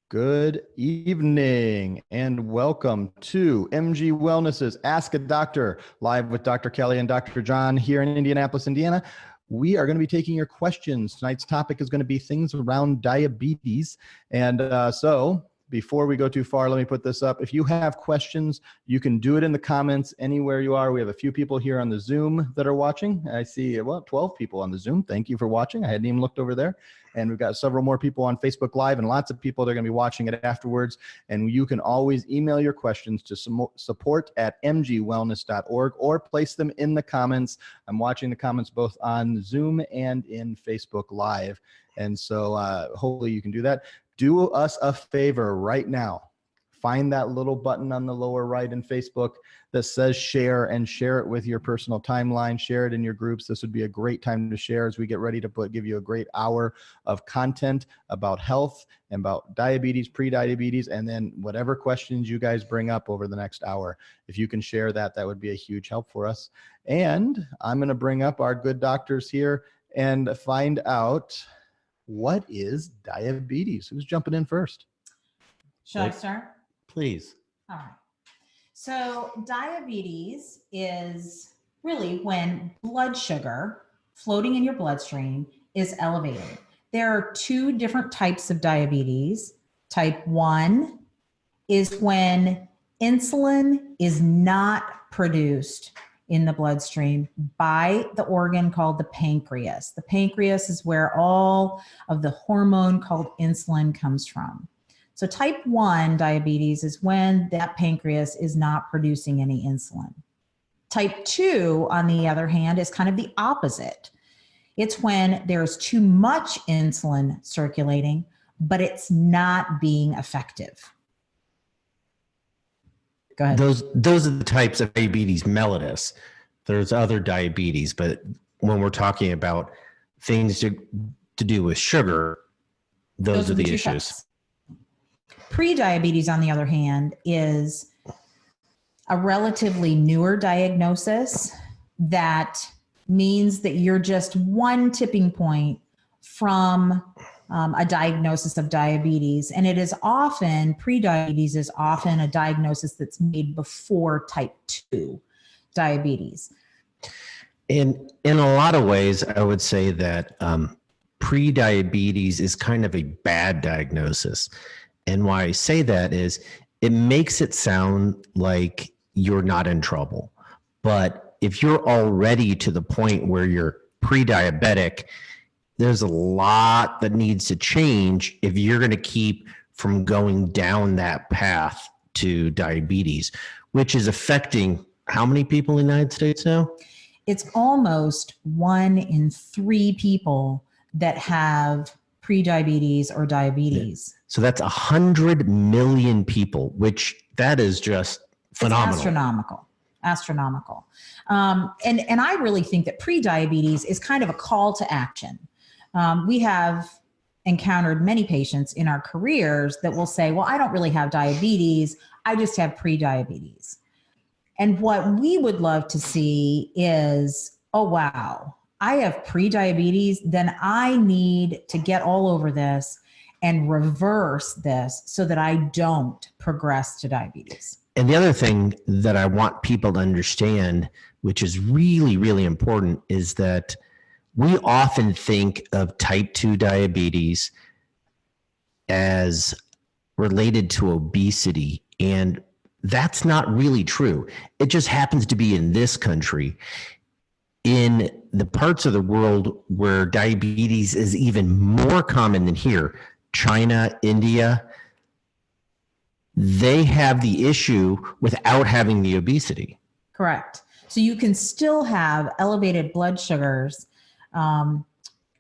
Good evening and welcome to MG Wellness's Ask a Doctor, live with Dr. Kelly and Dr. John here in Indianapolis, Indiana. We are going to be taking your questions. Tonight's topic is going to be things around diabetes. And so before we go too far, let me put this up. If you have questions, you can do it in the comments anywhere you are. We have a few people here on the Zoom that are watching. I see, 12 people on the Zoom. Thank you for watching. I hadn't even looked over there. And we've got several more people on Facebook Live and lots of people that are going to be watching it afterwards. And you can always email your questions to support@mgwellness.org or place them in the comments. I'm watching the comments both on Zoom and in Facebook Live. And so hopefully you can do that. Do us a favor right now. Find that little button on the lower right in Facebook that says share, and share it with your personal timeline. Share it in your groups. This would be a great time to share as we get ready to give you a great hour of content about health and about diabetes, pre-diabetes, and then whatever questions you guys bring up over the next hour. If you can share that, that would be a huge help for us. And I'm going to bring up our good doctors here and find out what is diabetes. Who's jumping in first? Should I start? Please. All right. So diabetes is really when blood sugar floating in your bloodstream is elevated. There are two different types of diabetes. Type 1 is when insulin is not produced in the bloodstream by the organ called the pancreas. The pancreas is where all of the hormone called insulin comes from. So type 1 diabetes is when that pancreas is not producing any insulin. Type 2, on the other hand, is kind of the opposite. It's when there's too much insulin circulating, but it's not being effective. Go ahead. Those are the types of diabetes mellitus. There's other diabetes, but when we're talking about things to do with sugar, those are the issues. Types. Pre-diabetes, on the other hand, is a relatively newer diagnosis that means that you're just one tipping point from a diagnosis of diabetes. And it is often, pre-diabetes is often a diagnosis that's made before type 2 diabetes. In a lot of ways, I would say that pre-diabetes is kind of a bad diagnosis. And why I say that is it makes it sound like you're not in trouble. But if you're already to the point where you're pre-diabetic, there's a lot that needs to change if you're going to keep from going down that path to diabetes, which is affecting how many people in the United States now? It's almost 1 in 3 people that have pre-diabetes or diabetes. Yeah. So that's 100 million people, which that is just phenomenal. It's astronomical. And I really think that pre-diabetes is kind of a call to action. We have encountered many patients in our careers that will say, well, I don't really have diabetes. I just have pre-diabetes. And what we would love to see is, oh, wow, I have pre-diabetes, then I need to get all over this and reverse this so that I don't progress to diabetes. And the other thing that I want people to understand, which is really, really important, is that we often think of type 2 diabetes as related to obesity, and that's not really true. It just happens to be in this country. In the parts of the world where diabetes is even more common than here, China, India, they have the issue without having the obesity. Correct. So you can still have elevated blood sugars and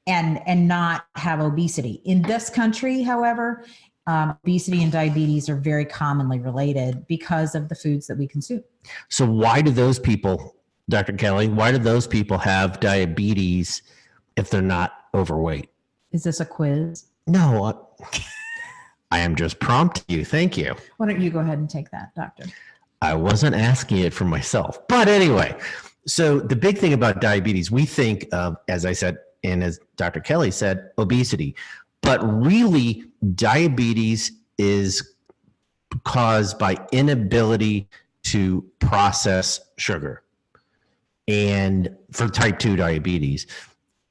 not have obesity. In this country, however, obesity and diabetes are very commonly related because of the foods that we consume. So why do those people, Dr. Kelly, why do those people have diabetes if they're not overweight? Is this a quiz? No, I am just prompting you. Thank you. Why don't you go ahead and take that, doctor? I wasn't asking it for myself. But anyway, so the big thing about diabetes, we think of, as I said, and as Dr. Kelly said, obesity. But really, diabetes is caused by inability to process sugar, and for type 2 diabetes.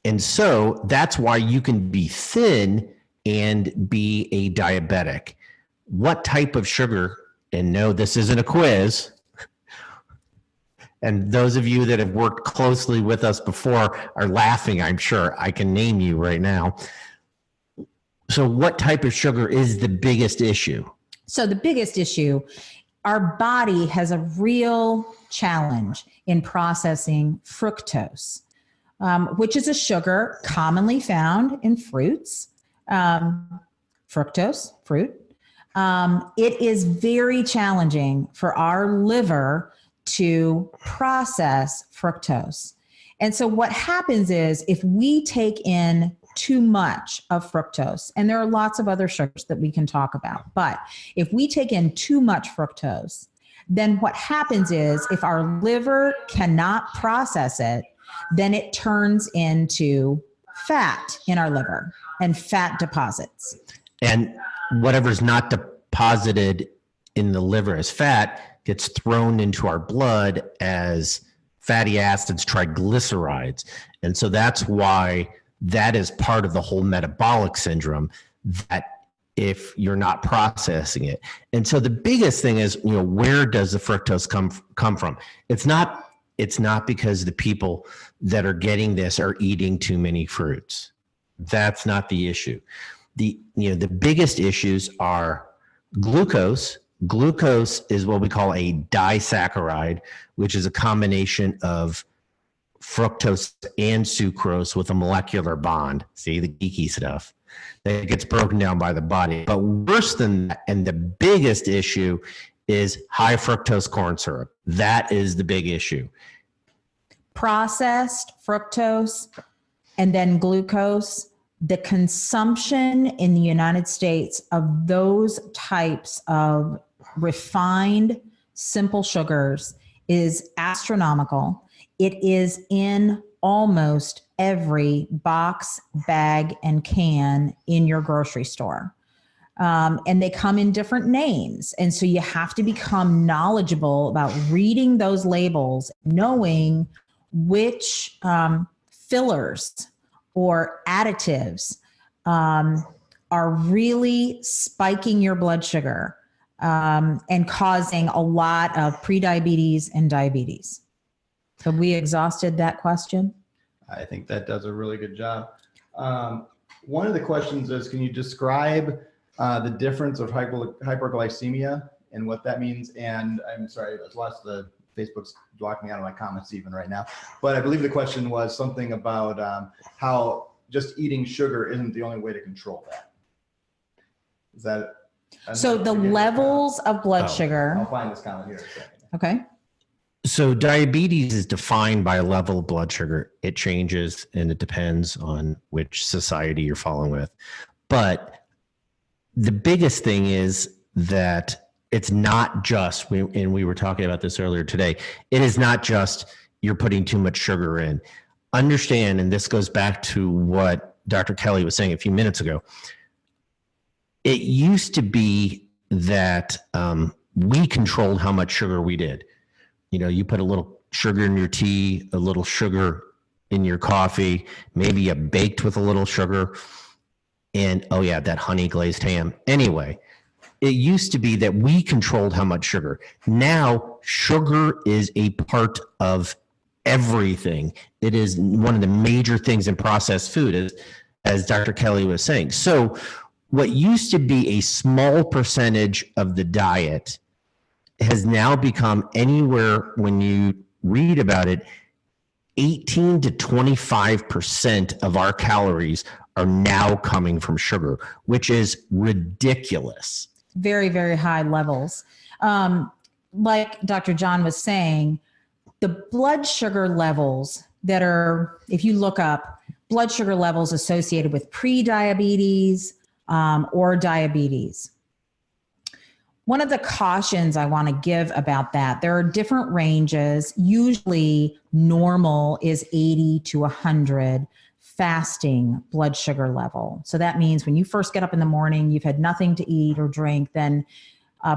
And so that's why you can be thin and be a diabetic. What type of sugar, and no, this isn't a quiz, and those of you that have worked closely with us before are laughing, I'm sure. I can name you right now. So what type of sugar is the biggest issue? So the biggest issue, our body has a real challenge in processing fructose, which is a sugar commonly found in fruits. Fructose, fruit. It is very challenging for our liver to process fructose. And so what happens is if we take in too much of fructose, and there are lots of other sugars that we can talk about, but if we take in too much fructose, then what happens is if our liver cannot process it, then it turns into fat in our liver and fat deposits. And whatever's not deposited in the liver as fat gets thrown into our blood as fatty acids, triglycerides. And so that's why that is part of the whole metabolic syndrome, that if you're not processing it. And so the biggest thing is, where does the fructose come from? It's not because the people that are getting this are eating too many fruits. That's not the issue. The biggest issues are glucose. Glucose is what we call a disaccharide, which is a combination of fructose and sucrose with a molecular bond. See, the geeky stuff that gets broken down by the body. But worse than that, and the biggest issue, is high fructose corn syrup. That is the big issue. Processed fructose and then glucose, the consumption in the United States of those types of refined simple sugars is astronomical. It is in almost every box, bag, and can in your grocery store. And they come in different names. And so you have to become knowledgeable about reading those labels, knowing which fillers or additives are really spiking your blood sugar and causing a lot of prediabetes and diabetes. Have we exhausted that question? I think that does a really good job. One of the questions is, can you describe the difference of hyperglycemia and what that means? And I'm sorry, I've lost Facebook's blocking out of my comments even right now. But I believe the question was something about how just eating sugar isn't the only way to control that. Is that? So the levels of blood sugar. I'll find this comment here in a second. Okay. So diabetes is defined by a level of blood sugar. It changes and it depends on which society you're following with. But the biggest thing is that it's not just, and we were talking about this earlier today, it is not just you're putting too much sugar in. Understand, and this goes back to what Dr. Kelly was saying a few minutes ago, it used to be that we controlled how much sugar we did. You put a little sugar in your tea, a little sugar in your coffee, maybe you baked with a little sugar, and oh yeah, that honey glazed ham. Anyway, it used to be that we controlled how much sugar. Now, sugar is a part of everything. It is one of the major things in processed food, as Dr. Kelly was saying. So what used to be a small percentage of the diet has now become, anywhere when you read about it, 18 to 25% of our calories are now coming from sugar, which is ridiculous. Very, very high levels. Like Dr. John was saying, the blood sugar levels that are, if you look up blood sugar levels associated with pre-diabetes or diabetes, one of the cautions I want to give about that, there are different ranges. Usually normal is 80 to 100. fasting blood sugar level. So that means when you first get up in the morning, you've had nothing to eat or drink, then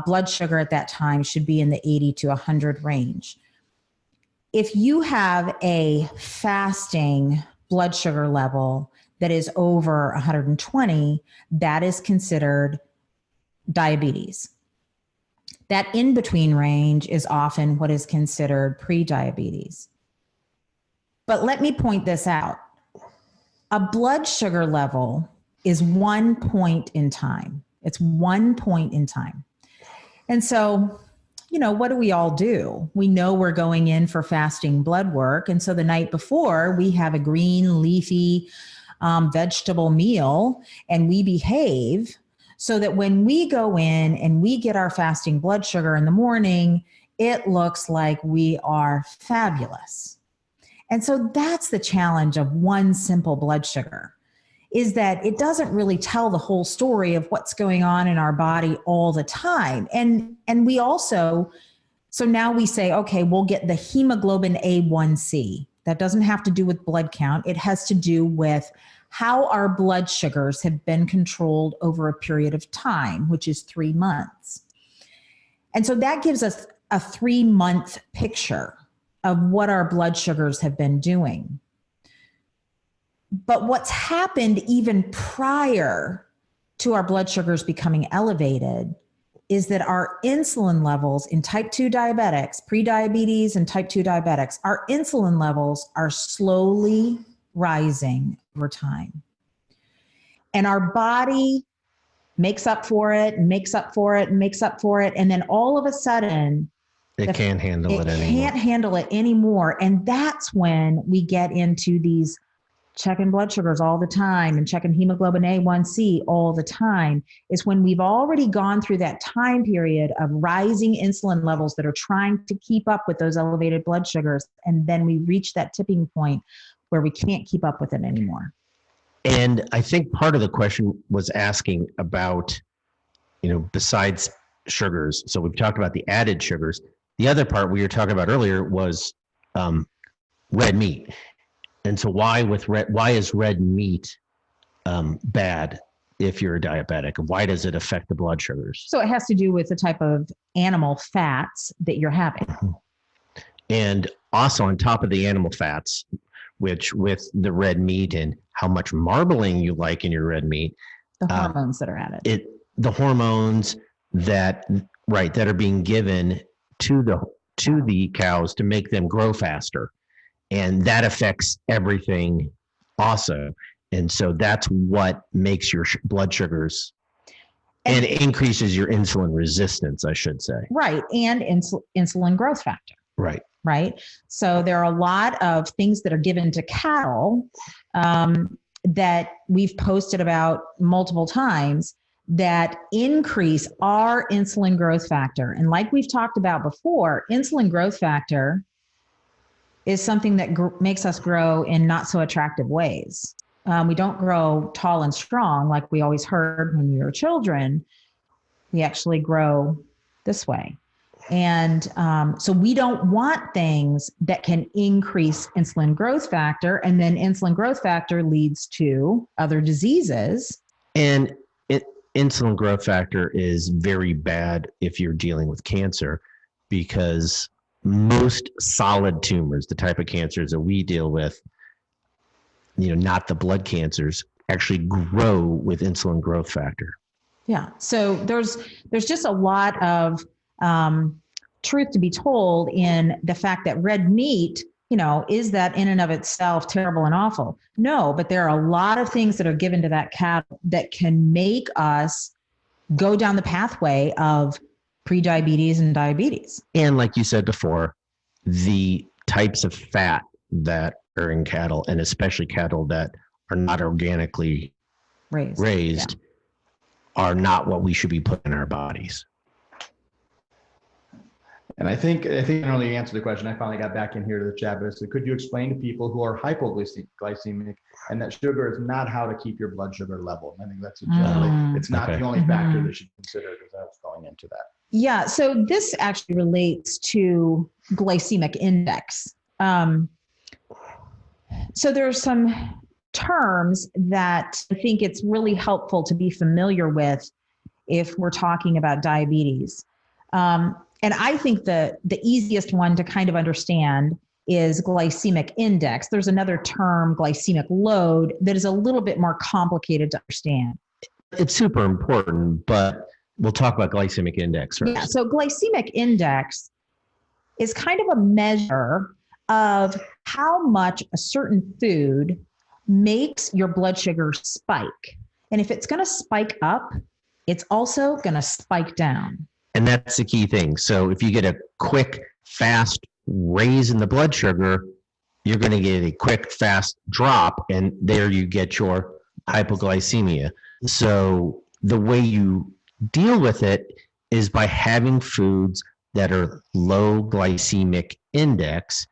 blood sugar at that time should be in the 80 to 100 range. If you have a fasting blood sugar level that is over 120, that is considered diabetes. That in-between range is often what is considered pre-diabetes. But let me point this out. A blood sugar level is 1 point in time. It's 1 point in time. And so, what do we all do? We know we're going in for fasting blood work. And so the night before, we have a green, leafy vegetable meal, and we behave so that when we go in and we get our fasting blood sugar in the morning, it looks like we are fabulous. And so that's the challenge of one simple blood sugar, is that it doesn't really tell the whole story of what's going on in our body all the time. And we also, so now we say, okay, we'll get the hemoglobin A1C. That doesn't have to do with blood count. It has to do with how our blood sugars have been controlled over a period of time, which is 3 months. And so that gives us a 3-month picture of what our blood sugars have been doing. But what's happened even prior to our blood sugars becoming elevated is that our insulin levels in type 2 diabetics, pre-diabetes and type 2 diabetics, our insulin levels are slowly rising over time. And our body makes up for it, and makes up for it, and makes up for it. And then all of a sudden, it can't handle it anymore. Can't handle it anymore. And that's when we get into these checking blood sugars all the time and checking hemoglobin A1C all the time, is when we've already gone through that time period of rising insulin levels that are trying to keep up with those elevated blood sugars. And then we reach that tipping point where we can't keep up with it anymore. And I think part of the question was asking about, besides sugars. So we've talked about the added sugars. The other part we were talking about earlier was red meat. And so why is red meat bad if you're a diabetic? Why does it affect the blood sugars? So it has to do with the type of animal fats that you're having. And also on top of the animal fats, which with the red meat and how much marbling you like in your red meat, the hormones that are added. The hormones that are being given to the cows to make them grow faster. And that affects everything also. And so that's what makes your blood sugars and increases your insulin resistance, I should say. Right. And insulin growth factor. Right. Right. So there are a lot of things that are given to cattle that we've posted about multiple times that increase our insulin growth factor. And like we've talked about before, insulin growth factor is something that makes us grow in not so attractive ways. We don't grow tall and strong like we always heard when we were children. We actually grow this way. And so we don't want things that can increase insulin growth factor, and then insulin growth factor leads to other diseases. And insulin growth factor is very bad if you're dealing with cancer, because most solid tumors, the type of cancers that we deal with, not the blood cancers, actually grow with insulin growth factor. Yeah. So there's just a lot of truth to be told in the fact that red meat, is that in and of itself terrible and awful? No, but there are a lot of things that are given to that cattle that can make us go down the pathway of prediabetes and diabetes. And like you said before, the types of fat that are in cattle, and especially cattle that are not organically raised are not what we should be putting in our bodies. And I think I know you answered the question. I finally got back in here to the chat, but I said, could you explain to people who are hypoglycemic and that sugar is not how to keep your blood sugar level? And I think that's generally, it's not the only factor that should consider, because I was going into that. Yeah, so this actually relates to glycemic index. So there's some terms that I think it's really helpful to be familiar with if we're talking about diabetes. And I think the easiest one to kind of understand is glycemic index. There's another term, glycemic load, that is a little bit more complicated to understand. It's super important, but we'll talk about glycemic index first. Yeah, so glycemic index is kind of a measure of how much a certain food makes your blood sugar spike. And if it's going to spike up, it's also going to spike down. And that's the key thing. So if you get a quick, fast raise in the blood sugar, you're going to get a quick, fast drop, and there you get your hypoglycemia. So the way you deal with it is by having foods that are low glycemic index,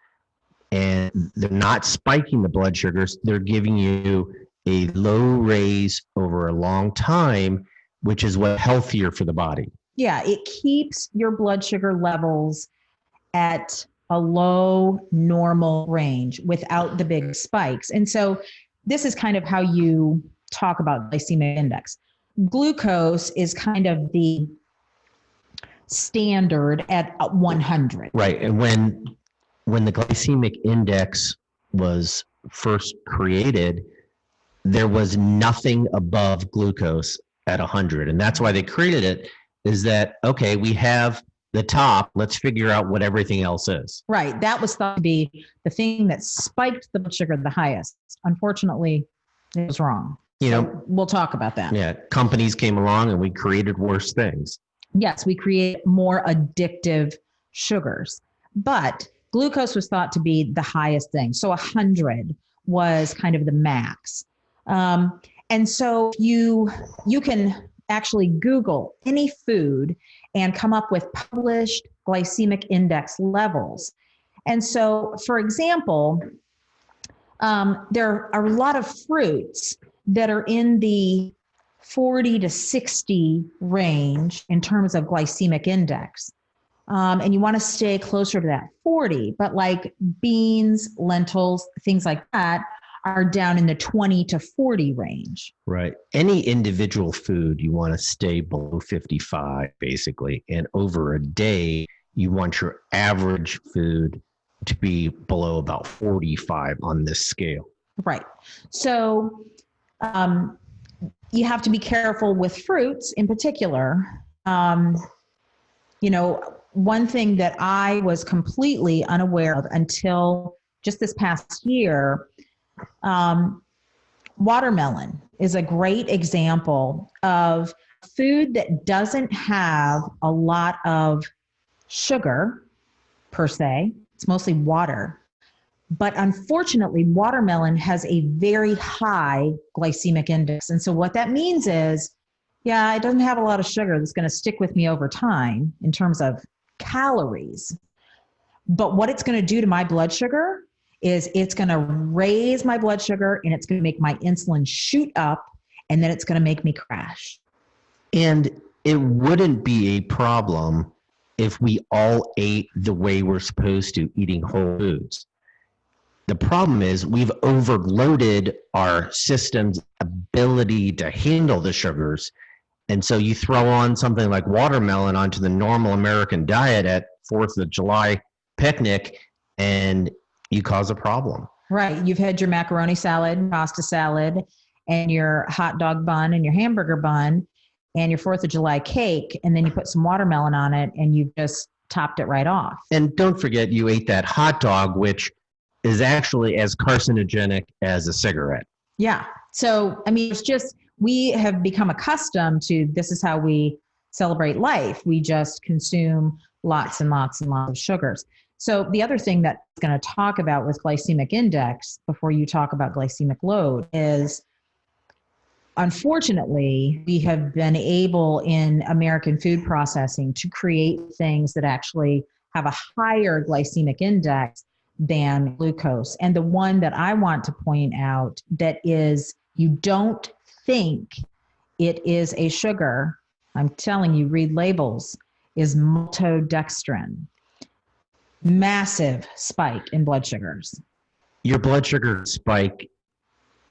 and they're not spiking the blood sugars. They're giving you a low raise over a long time, which is what's healthier for the body. Yeah, it keeps your blood sugar levels at a low normal range without the big spikes. And so this is kind of how you talk about glycemic index. Glucose is kind of the standard at 100. Right. And when the glycemic index was first created, there was nothing above glucose at 100. And that's why they created it, is that, okay, we have the top, let's figure out what everything else is. Right. That was thought to be the thing that spiked the blood sugar the highest. Unfortunately, it was wrong. You know, so we'll talk about that. Yeah. Companies came along and we created worse things. Yes, we create more addictive sugars, but glucose was thought to be the highest thing. So 100 was kind of the max. And so you can actually Google any food and come up with published glycemic index levels. And so, for example, there are a lot of fruits that are in the 40 to 60 range in terms of glycemic index. And you want to stay closer to that 40, but like beans, lentils, things like that are down in the 20 to 40 range. Right. Any individual food, you want to stay below 55, basically. And over a day, you want your average food to be below about 45 on this scale. Right. So you have to be careful with fruits in particular. You know, one thing that I was completely unaware of until just this past year, watermelon is a great example of food that doesn't have a lot of sugar per se. It's mostly water. But unfortunately, watermelon has a very high glycemic index. And so what that means is, yeah, it doesn't have a lot of sugar that's going to stick with me over time in terms of calories. But what it's going to do to my blood sugar is it's going to raise my blood sugar and it's going to make my insulin shoot up, and then it's going to make me crash. And it wouldn't be a problem if we all ate the way we're supposed to, eating whole foods. The problem is we've overloaded our system's ability to handle the sugars. And so you throw on something like watermelon onto the normal American diet at 4th of July picnic, and you cause a problem. Right. You've had your macaroni salad, pasta salad, and your hot dog bun and your hamburger bun and your 4th of July cake, and then you put some watermelon on it and you've just topped it right off. And don't forget, you ate that hot dog, which is actually as carcinogenic as a cigarette. Yeah. So, I mean, it's just, we have become accustomed to, this is how we celebrate life. We just consume lots and lots and lots of sugars. So the other thing that I'm going to talk about with glycemic index before you talk about glycemic load is, unfortunately, we have been able in American food processing to create things that actually have a higher glycemic index than glucose. And the one that I want to point out that is, you don't think it is a sugar, I'm telling you, read labels, is maltodextrin. Massive spike in blood sugars. Your blood sugar spike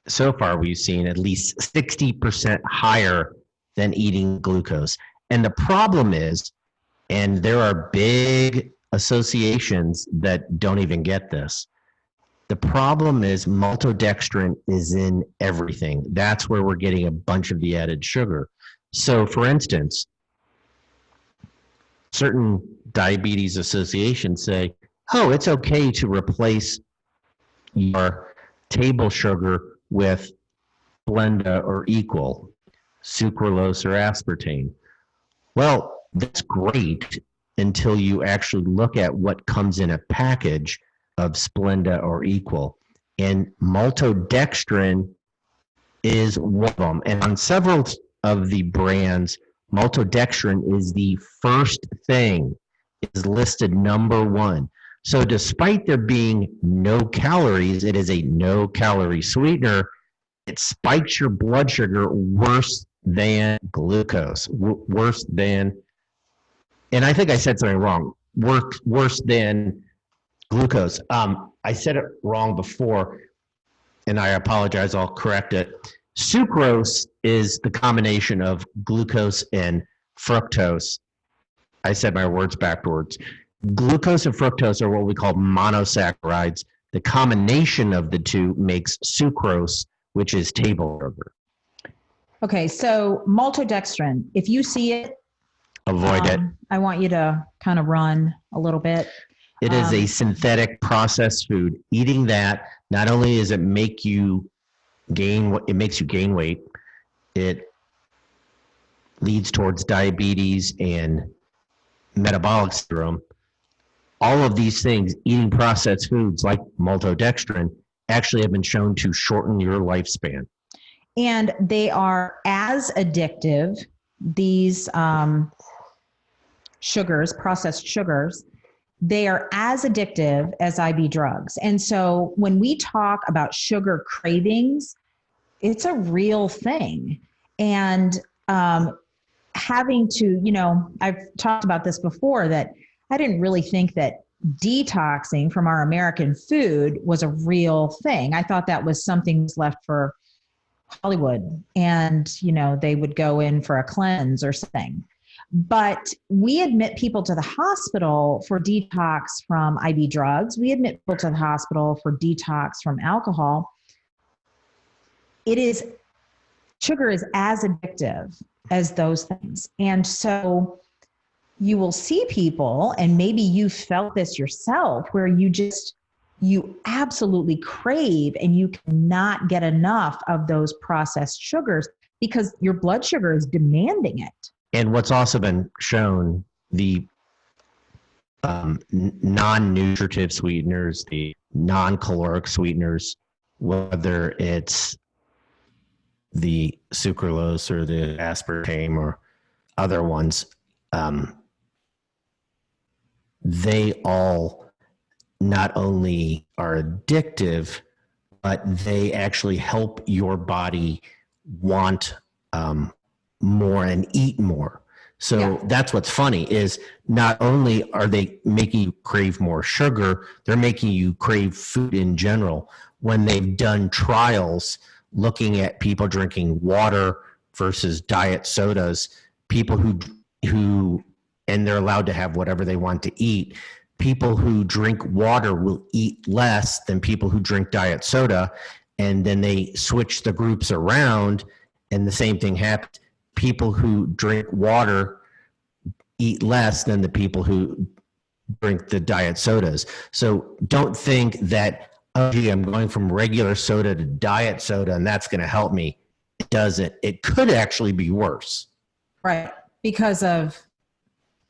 so far we've seen at least 60% higher than eating glucose. And the problem is, and there are big associations that don't even get this. The problem is maltodextrin is in everything. That's where we're getting a bunch of the added sugar. So for instance, certain diabetes associations say, oh, it's okay to replace your table sugar with Splenda or Equal, sucralose or aspartame. Well, that's great until you actually look at what comes in a package of Splenda or Equal. And maltodextrin is one of them. And on several of the brands, maltodextrin is the first thing, is listed number one. So despite there being no calories, it is a no-calorie sweetener. It spikes your blood sugar worse than glucose, worse than, and I think I said something wrong, worse than glucose. I said it wrong before, and I apologize, I'll correct it. Sucrose is the combination of glucose and fructose. I said my words backwards. Glucose and fructose are what we call monosaccharides. The combination of the two makes sucrose, which is table sugar. Okay, so maltodextrin, if you see it, avoid it. I want you to kind of run a little bit. It is a synthetic processed food. Eating that, not only does it make you gain, it makes you gain weight, it leads towards diabetes and metabolic syndrome. All of these things, eating processed foods like maltodextrin, actually have been shown to shorten your lifespan. And they are as addictive, these sugars, processed sugars, they are as addictive as IB drugs. And so when we talk about sugar cravings, it's a real thing. And having to, you know, I've talked about this before, that I didn't really think that detoxing from our American food was a real thing. I thought that was something that's left for Hollywood, and, you know, they would go in for a cleanse or something. But we admit people to the hospital for detox from IB drugs. We admit people to the hospital for detox from alcohol. Sugar is as addictive as those things. And so you will see people, and maybe you felt this yourself, where you absolutely crave and you cannot get enough of those processed sugars because your blood sugar is demanding it. And what's also been shown, the non-nutritive sweeteners, the non-caloric sweeteners, whether it's the sucralose or the aspartame or other ones, they all not only are addictive, but they actually help your body want more and eat more. So that's what's funny, is not only are they making you crave more sugar, they're making you crave food in general. When they've done trials looking at people drinking water versus diet sodas, people who and they're allowed to have whatever they want to eat, people who drink water will eat less than people who drink diet soda. And then they switch the groups around, and the same thing happens. People who drink water eat less than the people who drink the diet sodas. So don't think that, oh, gee, I'm going from regular soda to diet soda and that's going to help me. It doesn't. It could actually be worse. Right. Because of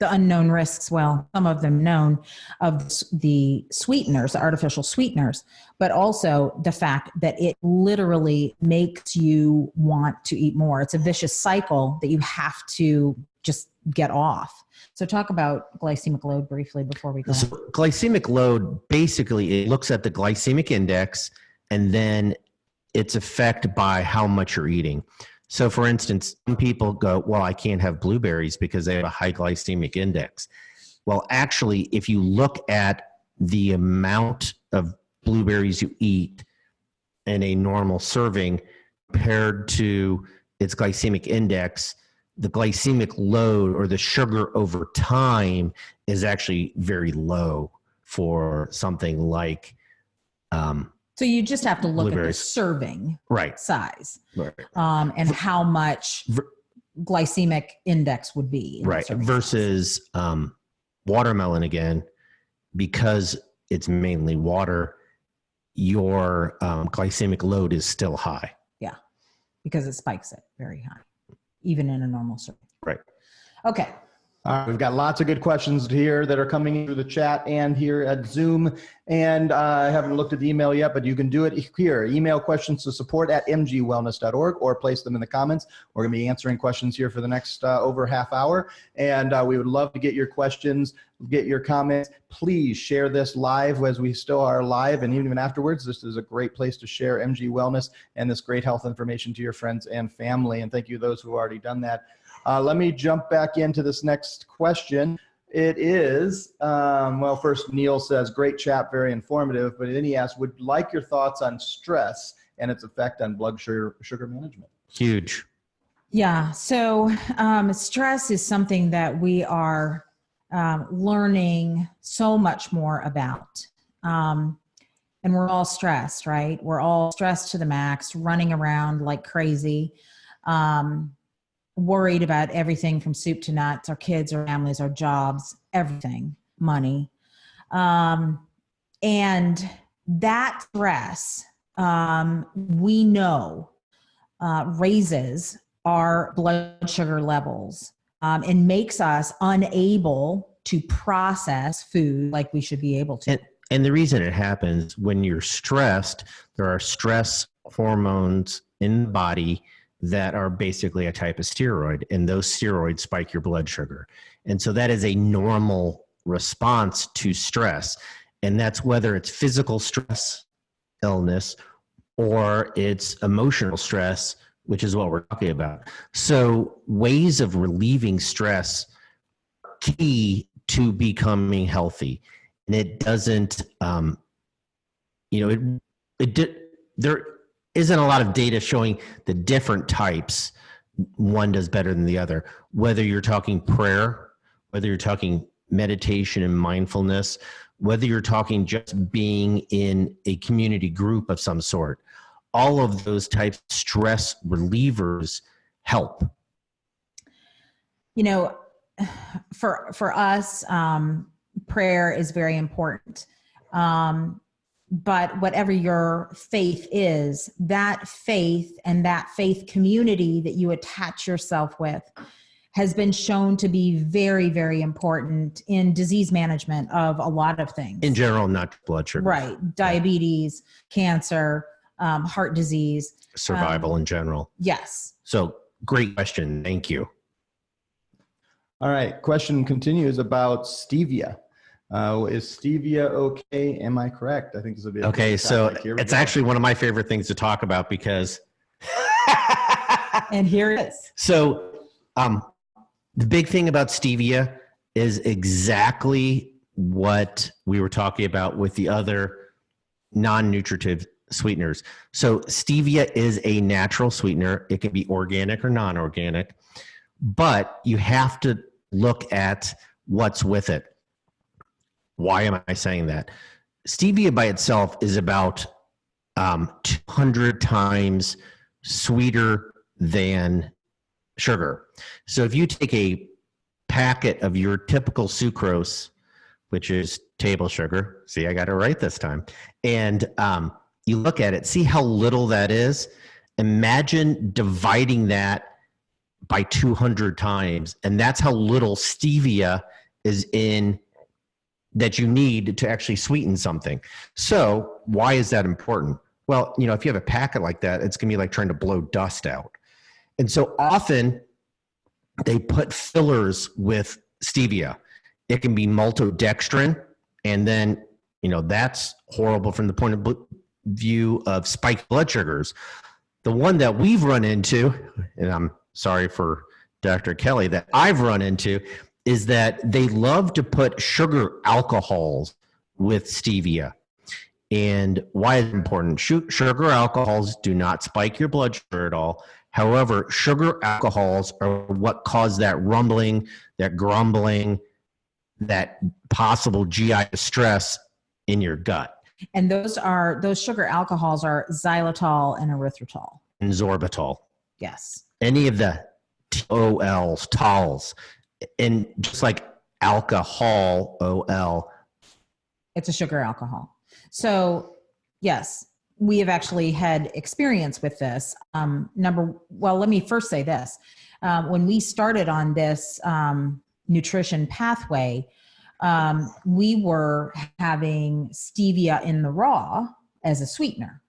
the unknown risks, well, some of them known, of the sweeteners, the artificial sweeteners, but also the fact that it literally makes you want to eat more. It's a vicious cycle that you have to just get off. So talk about glycemic load briefly before we go on. So glycemic load, basically, it looks at the glycemic index and then its effect by how much you're eating. So for instance, some people go, well, I can't have blueberries because they have a high glycemic index. Well, actually, if you look at the amount of blueberries you eat, in a normal serving compared to its glycemic index, the glycemic load or the sugar over time is actually very low for something like So you just have to look at the blueberries. serving Right. size, Right. and how much glycemic index would be. In that Right. serving Versus watermelon, again, because it's mainly water, your glycemic load is still high. Yeah, because it spikes it very high, even in a normal serving. Right. Okay. All right, we've got lots of good questions here that are coming in through the chat and here at Zoom. And I haven't looked at the email yet, but you can do it here. Email questions to support@mgwellness.org or place them in the comments. We're going to be answering questions here for the next over half hour. And we would love to get your questions, get your comments. Please share this live as we still are live. And even afterwards, this is a great place to share MG Wellness and this great health information to your friends and family. And thank you to those who have already done that. Let me jump back into this next question. It is, well, first Neil says, great chat, very informative. But then he asks, would like your thoughts on stress and its effect on blood sugar management? Huge. Yeah. So stress is something that we are learning so much more about. And we're all stressed, right? We're all stressed to the max, running around like crazy. Worried about everything from soup to nuts, our kids, our families, our jobs, everything, money. And that stress, we know, raises our blood sugar levels and makes us unable to process food like we should be able to. And the reason it happens, when you're stressed, there are stress hormones in the body that are basically a type of steroid, and those steroids spike your blood sugar. And so that is a normal response to stress. And that's whether it's physical stress, illness, or it's emotional stress, which is what we're talking about. So ways of relieving stress are key to becoming healthy. And it doesn't, there isn't a lot of data showing the different types one does better than the other. Whether you're talking prayer, whether you're talking meditation and mindfulness, whether you're talking just being in a community group of some sort, all of those types of stress relievers help. You know, for us, prayer is very important. But whatever your faith is, that faith and that faith community that you attach yourself with has been shown to be very, very important in disease management of a lot of things. In general, not blood sugar. Right. Diabetes, cancer, heart disease. Survival in general. Yes. So great question. Thank you. All right. Question continues about stevia. Is stevia okay? Am I correct? I think this will be a okay. So it's go. actually one of my favorite things to talk about because. And here it is. So the big thing about stevia is exactly what we were talking about with the other non-nutritive sweeteners. So stevia is a natural sweetener. It can be organic or non-organic, but you have to look at what's with it. Why am I saying that? Stevia by itself is about 200 times sweeter than sugar. So if you take a packet of your typical sucrose, which is table sugar, see, I got it right this time, and you look at it, see how little that is? Imagine dividing that by 200 times, and that's how little stevia is in that you need to actually sweeten something. So why is that important? Well, you know, if you have a packet like that, it's going to be like trying to blow dust out. And so often they put fillers with stevia. It can be maltodextrin, and then, you know, that's horrible from the point of view of spiked blood sugars. The one that we've run into, and I'm sorry for Dr. Kelly, that I've run into, is that they love to put sugar alcohols with stevia. And why is it important? Sugar alcohols do not spike your blood sugar at all. However, sugar alcohols are what cause that rumbling, that grumbling, that possible GI distress in your gut. And those sugar alcohols are xylitol and erythritol. And sorbitol. Yes. Any of the TOLs, tols. And just like alcohol, OL. It's a sugar alcohol. So yes, we have actually had experience with this. Let me first say this. When we started on this nutrition pathway, we were having stevia in the raw as a sweetener.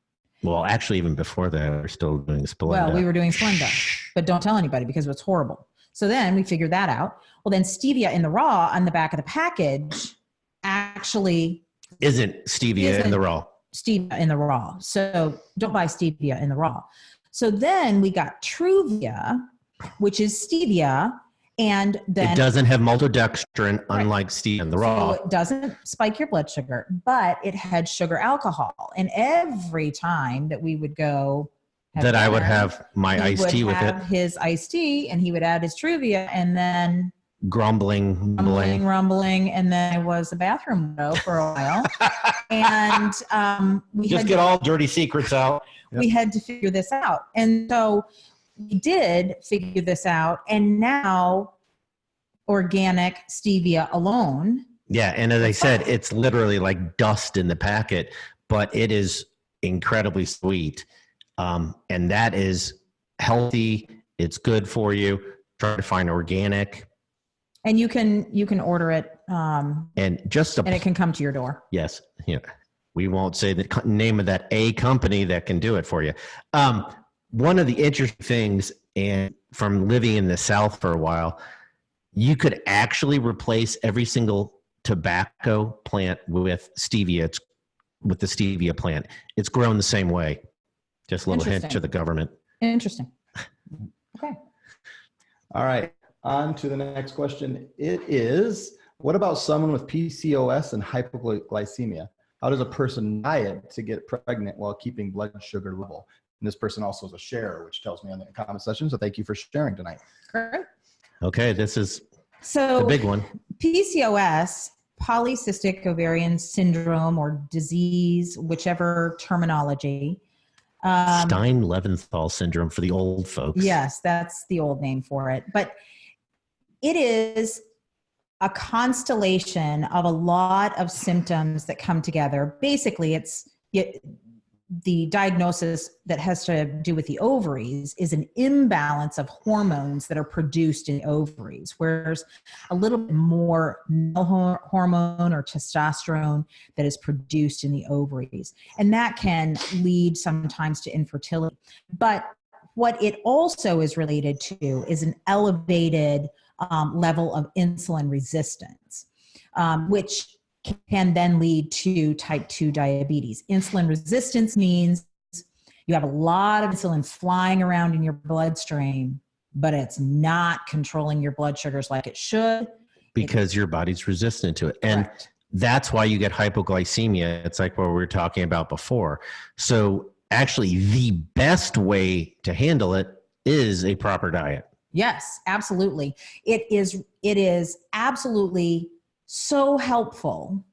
Well, actually, even before that, we're still doing Splenda. Well, we were doing Splenda, but don't tell anybody because it's horrible. So then we figured that out. Well, then stevia in the raw on the back of the package actually isn't stevia in the raw. Stevia in the raw. So don't buy stevia in the raw. So then we got Truvia, which is stevia. And then it doesn't have maltodextrin, unlike stevia in the raw. So it doesn't spike your blood sugar, but it had sugar alcohol. And every time that we would go I would have my iced tea with it. He would have his iced tea and he would add his Truvia and then rumbling. And then I was a bathroom widow for a while. And we just get all dirty secrets out. We had to figure this out. And so we did figure this out, and now organic stevia alone. Yeah, and as I said, it's literally like dust in the packet, but it is incredibly sweet, and that is healthy. It's good for you. Try to find organic, and you can order it, and it can come to your door. Yes, yeah. We won't say the name of that company that can do it for you. One of the interesting things, and from living in the South for a while, you could actually replace every single tobacco plant with stevia. It's with the stevia plant. It's grown the same way. Just a little hint to the government. Interesting. Okay. All right. On to the next question. It is, what about someone with PCOS and hypoglycemia? How does a person diet to get pregnant while keeping blood sugar level? And this person also is a sharer, which tells me on the comment section. So thank you for sharing tonight. Great. Okay, this is the big one. PCOS, polycystic ovarian syndrome or disease, whichever terminology. Stein-Leventhal syndrome for the old folks. Yes, that's the old name for it. But it is a constellation of a lot of symptoms that come together. Basically, the diagnosis that has to do with the ovaries is an imbalance of hormones that are produced in ovaries, whereas a little bit more male hormone or testosterone that is produced in the ovaries. And that can lead sometimes to infertility. But what it also is related to is an elevated level of insulin resistance, which can then lead to type 2 diabetes. Insulin resistance means you have a lot of insulin flying around in your bloodstream, but it's not controlling your blood sugars like it should. Because your body's resistant to it. And that's why you get hypoglycemia. It's like what we were talking about before. So actually, the best way to handle it is a proper diet. Yes, absolutely. It is absolutely so helpful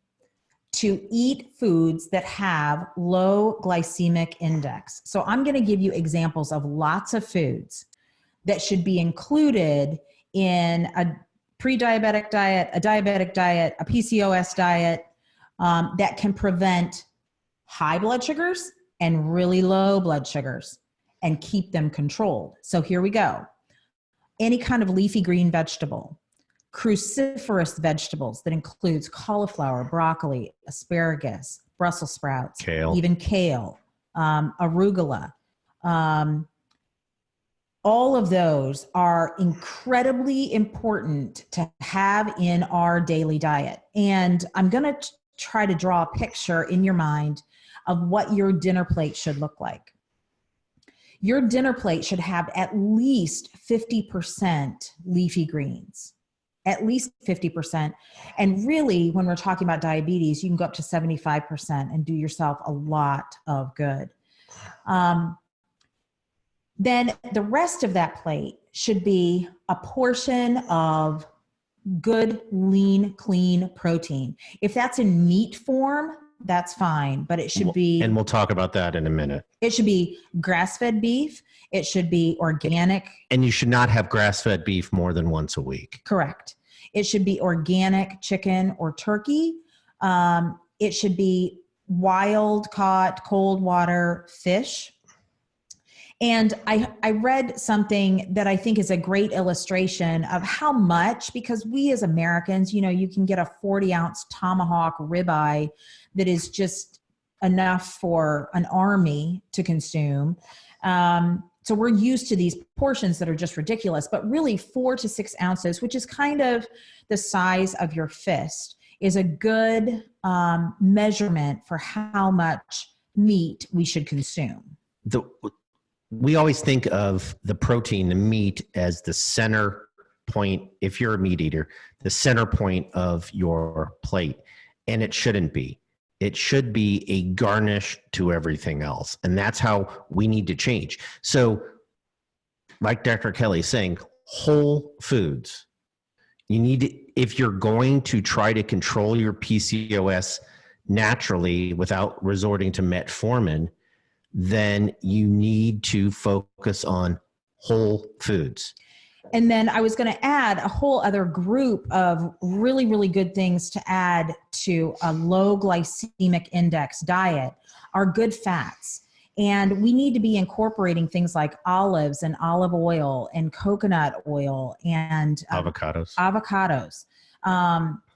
to eat foods that have low glycemic index. So I'm going to give you examples of lots of foods that should be included in a pre-diabetic diet, a diabetic diet, a PCOS diet, that can prevent high blood sugars and really low blood sugars and keep them controlled. So here we go. Any kind of leafy green vegetable, cruciferous vegetables that includes cauliflower, broccoli, asparagus, Brussels sprouts, kale, even kale, arugula. All of those are incredibly important to have in our daily diet. And I'm going to try to draw a picture in your mind of what your dinner plate should look like. Your dinner plate should have at least 50% leafy greens. at least 50%. And really, when we're talking about diabetes, you can go up to 75% and do yourself a lot of good. Then the rest of that plate should be a portion of good, lean, clean protein. If that's in meat form, that's fine, but it should be. And we'll talk about that in a minute. It should be grass-fed beef. It should be organic. And you should not have grass-fed beef more than once a week. Correct. It should be organic chicken or turkey. It should be wild-caught, cold water fish. And I read something that I think is a great illustration of how much, because we as Americans, you can get a 40-ounce tomahawk ribeye that is just enough for an army to consume. So we're used to these portions that are just ridiculous, but really 4 to 6 ounces, which is kind of the size of your fist, is a good measurement for how much meat we should consume. We always think of the protein, the meat, as the center point, if you're a meat eater, the center point of your plate. And it shouldn't be. It should be a garnish to everything else. And that's how we need to change. So, like Dr. Kelly's saying, whole foods. You need to, if you're going to try to control your PCOS naturally without resorting to metformin, then you need to focus on whole foods. And then I was going to add a whole other group of really, really good things to add to a low glycemic index diet are good fats. And we need to be incorporating things like olives and olive oil and coconut oil and avocados,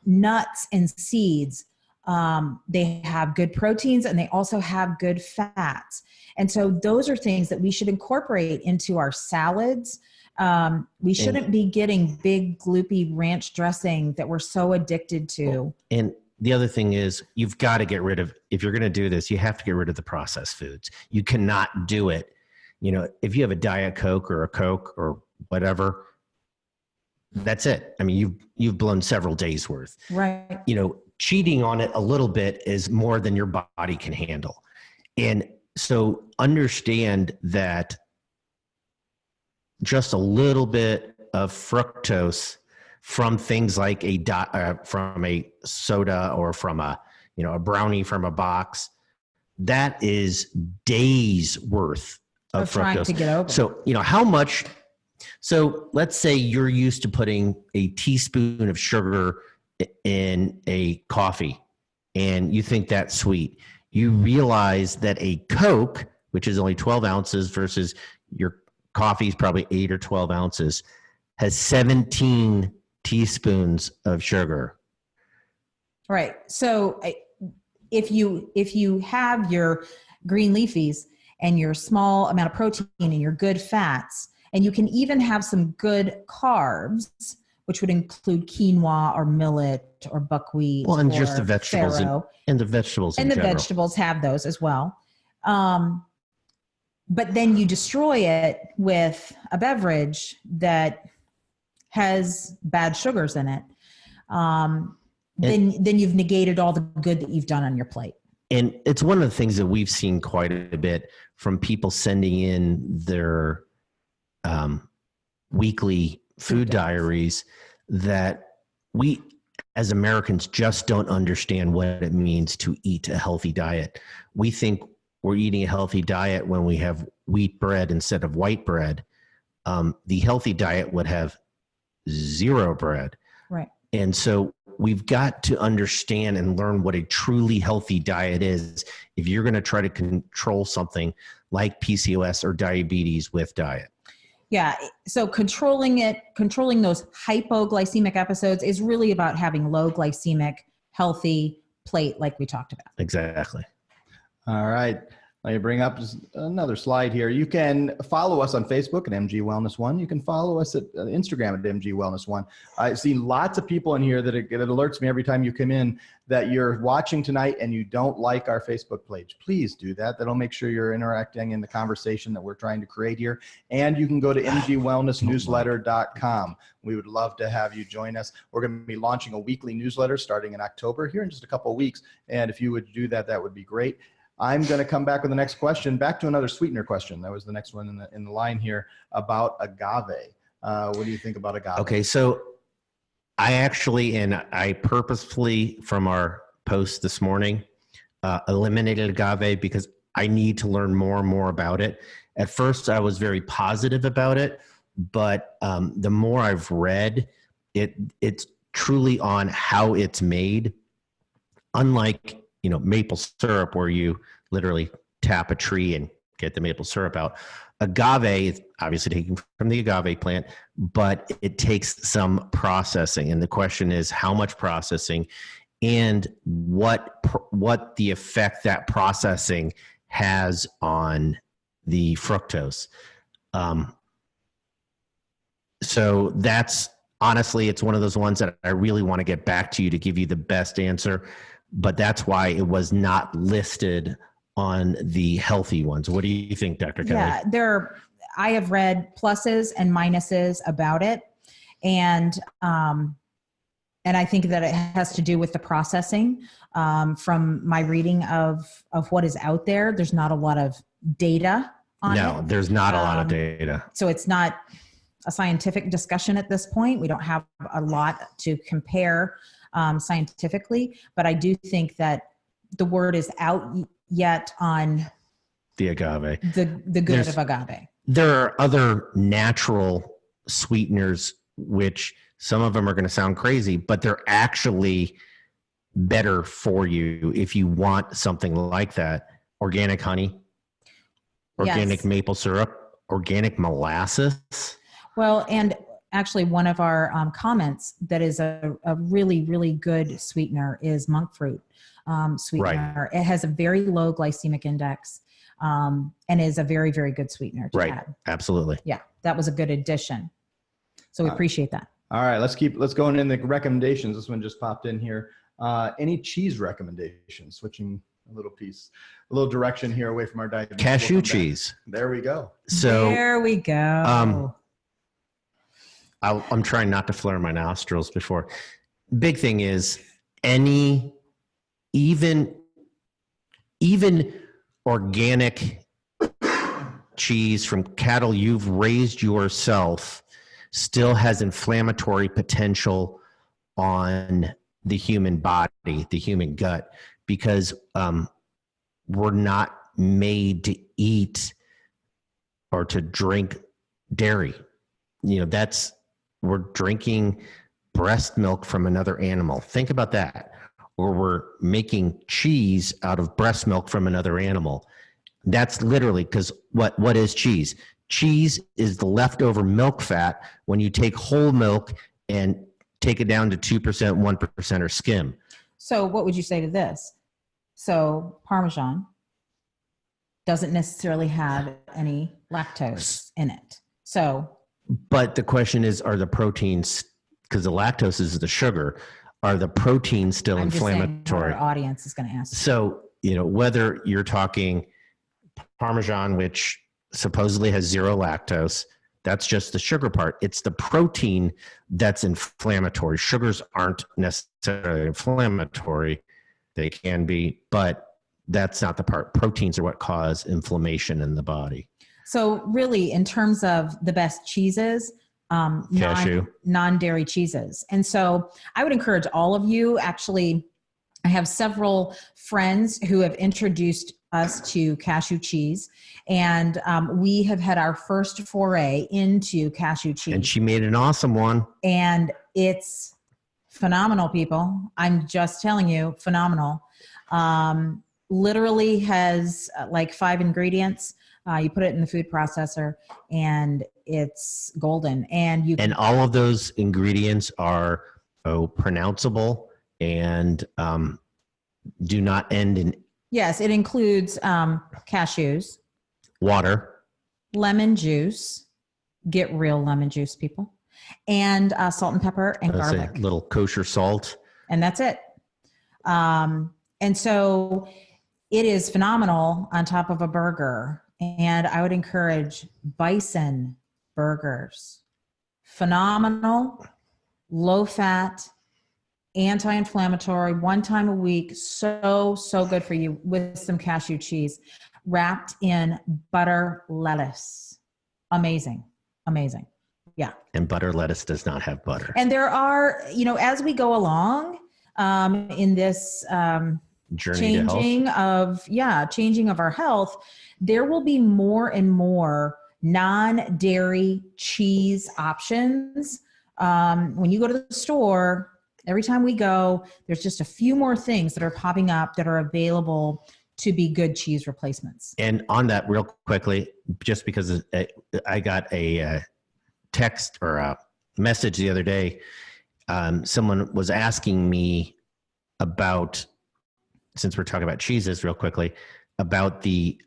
nuts and seeds. They have good proteins and they also have good fats. And so those are things that we should incorporate into our salads. We shouldn't be getting big gloopy ranch dressing that we're so addicted to. And the other thing is you've got to get rid of, if you're going to do this, you have to get rid of the processed foods. You cannot do it. If you have a Diet Coke or a Coke or whatever, that's it. I mean, you've blown several days worth. Right. Cheating on it a little bit is more than your body can handle. And so understand that just a little bit of fructose from things like from a soda or from a brownie from a box, that is days worth of fructose. Trying to get over. So, how much, so let's say you're used to putting a teaspoon of sugar in a coffee and you think that's sweet. You realize that a Coke, which is only 12 ounces versus your coffee is probably 8 or 12 ounces, has 17 teaspoons of sugar. Right. So if you have your green leafies and your small amount of protein and your good fats, and you can even have some good carbs, which would include quinoa or millet or buckwheat. Well, and just the vegetables and the vegetables and in the general. Vegetables have those as well. But then you destroy it with a beverage that has bad sugars in it. Then you've negated all the good that you've done on your plate. And it's one of the things that we've seen quite a bit from people sending in their weekly food diaries, that we as Americans just don't understand what it means to eat a healthy diet. We think we're eating a healthy diet when we have wheat bread instead of white bread. The healthy diet would have 0 bread. Right. And so we've got to understand and learn what a truly healthy diet is if you're going to try to control something like PCOS or diabetes with diet. Yeah. So controlling those hypoglycemic episodes is really about having low glycemic, healthy plate like we talked about. Exactly. All right. Let me bring up just another slide here. You can follow us on Facebook at MG Wellness One. You can follow us at Instagram at MG Wellness One. I see lots of people in here that it alerts me every time you come in that you're watching tonight and you don't like our Facebook page. Please do that. That'll make sure you're interacting in the conversation that we're trying to create here. And you can go to mgwellnessnewsletter.com. We would love to have you join us. We're going to be launching a weekly newsletter starting in October here in just a couple of weeks. And if you would do that, that would be great. I'm going to come back with the next question, back to another sweetener question. That was the next one in the line here about agave. What do you think about agave? Okay, so I purposefully, from our post this morning, eliminated agave because I need to learn more and more about it. At first, I was very positive about it, but the more I've read, it's truly on how it's made. Unlike maple syrup, where you literally tap a tree and get the maple syrup out. Agave is obviously taken from the agave plant, but it takes some processing. And the question is how much processing and what the effect that processing has on the fructose. So that's honestly, it's one of those ones that I really want to get back to you to give you the best answer. But that's why it was not listed on the healthy ones. What do you think, Dr. Kelly? Yeah, I have read pluses and minuses about it. And I think that it has to do with the processing. From my reading of what is out there, there's not a lot of data on it. No, there's not a lot of data. So it's not a scientific discussion at this point. We don't have a lot to compare scientifically, but I do think that the word is out yet on the agave, the good of agave. There are other natural sweeteners, which some of them are going to sound crazy, but they're actually better for you if you want something like that. Organic honey, organic maple syrup, organic molasses. Well, and actually, one of our comments that is a really, really good sweetener is monk fruit sweetener. Right. It has a very low glycemic index and is a very, very good sweetener to add. Absolutely. Yeah, that was a good addition. So we appreciate that. All right, let's going in the recommendations. This one just popped in here. Any cheese recommendations? Switching a little direction here away from our diet. Cashew cheese. There we go. So there we go. I'm trying not to flare my nostrils before. Big thing is even organic cheese from cattle you've raised yourself still has inflammatory potential on the human body, the human gut, because we're not made to eat or to drink dairy. We're drinking breast milk from another animal. Think about that. Or we're making cheese out of breast milk from another animal. That's literally because what is cheese? Cheese is the leftover milk fat when you take whole milk and take it down to 2%, 1% or skim. So what would you say to this? So Parmesan doesn't necessarily have any lactose in it. But the question is, are the proteins, because the lactose is the sugar, are the proteins still inflammatory? Our audience is going to ask. So, whether you're talking Parmesan, which supposedly has zero lactose, that's just the sugar part. It's the protein that's inflammatory. Sugars aren't necessarily inflammatory. They can be, but that's not the part. Proteins are what cause inflammation in the body. So really, in terms of the best cheeses, non-dairy cheeses. And so I would encourage all of you, actually, I have several friends who have introduced us to cashew cheese, and we have had our first foray into cashew cheese. And she made an awesome one. And it's phenomenal, people. I'm just telling you, phenomenal. Literally has like 5 ingredients. You put it in the food processor and it's golden. And all of those ingredients are pronounceable and do not end in Yes, it includes cashews, Water. lemon juice, get real lemon juice, people, and salt and pepper and Let's say garlic. little kosher salt. And that's it. And so it is phenomenal on top of a burger. And I would encourage bison burgers. Phenomenal, low fat, anti-inflammatory, one time a week. So good for you with some cashew cheese wrapped in butter lettuce. Amazing. Yeah. And butter lettuce does not have butter. And there are, as we go along in this Journey to health. changing of our health, there will be more and more non-dairy cheese options. When you go to the store, every time we go, there's just a few more things that are popping up that are available to be good cheese replacements. And on that real quickly, just because I got a text or a message the other day, someone was asking me about, since we're talking about cheeses real quickly, about the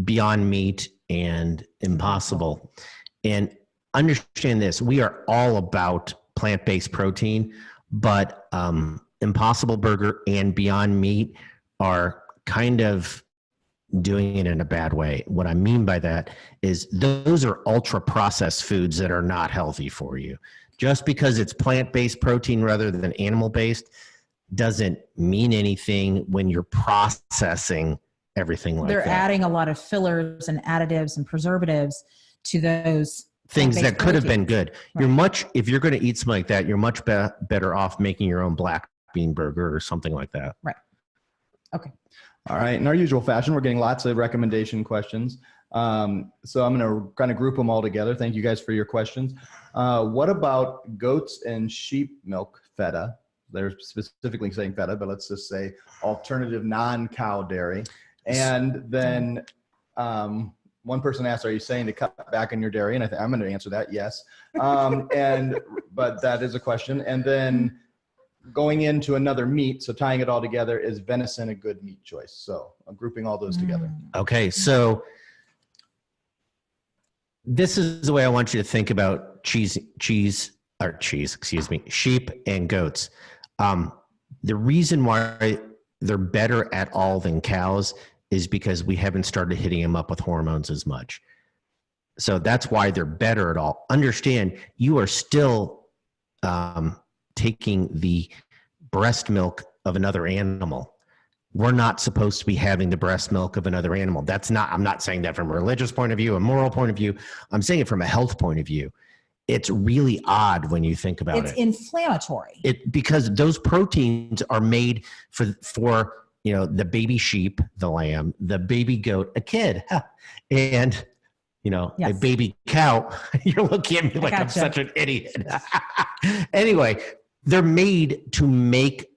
Beyond Meat and Impossible. And understand this, we are all about plant-based protein, but Impossible Burger and Beyond Meat are kind of doing it in a bad way. What I mean by that is those are ultra-processed foods that are not healthy for you. Just because it's plant-based protein rather than animal-based doesn't mean anything when you're processing everything like that. They're adding a lot of fillers and additives and preservatives to those things that could have been good. Right. If you're going to eat something like that, you're much better off making your own black bean burger or something like that. Right. Okay. All right. In our usual fashion, we're getting lots of recommendation questions. So I'm going to kind of group them all together. Thank you guys for your questions. What about goats and sheep milk feta? They're specifically saying feta, but let's just say alternative non-cow dairy. And then one person asked, are you saying to cut back on your dairy? And I'm going to answer that, yes. But that is a question. And then going into another meat, so tying it all together, is venison a good meat choice? So I'm grouping all those together. Okay, so this is the way I want you to think about sheep and goats. The reason why they're better at all than cows is because we haven't started hitting them up with hormones as much. So that's why they're better at all. Understand, you are still taking the breast milk of another animal. We're not supposed to be having the breast milk of another animal. I'm not saying that from a religious point of view, a moral point of view. I'm saying it from a health point of view. It's really odd when you think about it. It's inflammatory. Because those proteins are made for the baby sheep, the lamb, the baby goat, a kid, and a baby cow. You're looking at me like I'm such an idiot. Anyway, they're made to make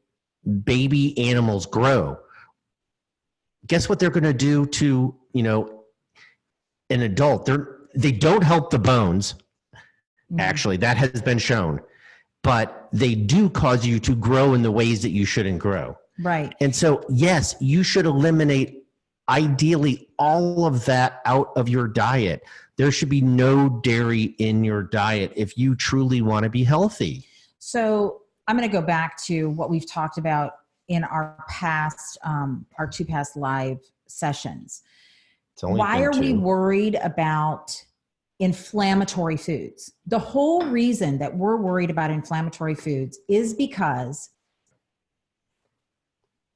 baby animals grow. Guess what they're going to do to an adult? They don't help the bones. Actually, that has been shown, but they do cause you to grow in the ways that you shouldn't grow. Right. And so, yes, you should eliminate ideally all of that out of your diet. There should be no dairy in your diet if you truly want to be healthy. So I'm going to go back to what we've talked about in our two past live sessions. Why are we worried about inflammatory foods? The whole reason that we're worried about inflammatory foods is because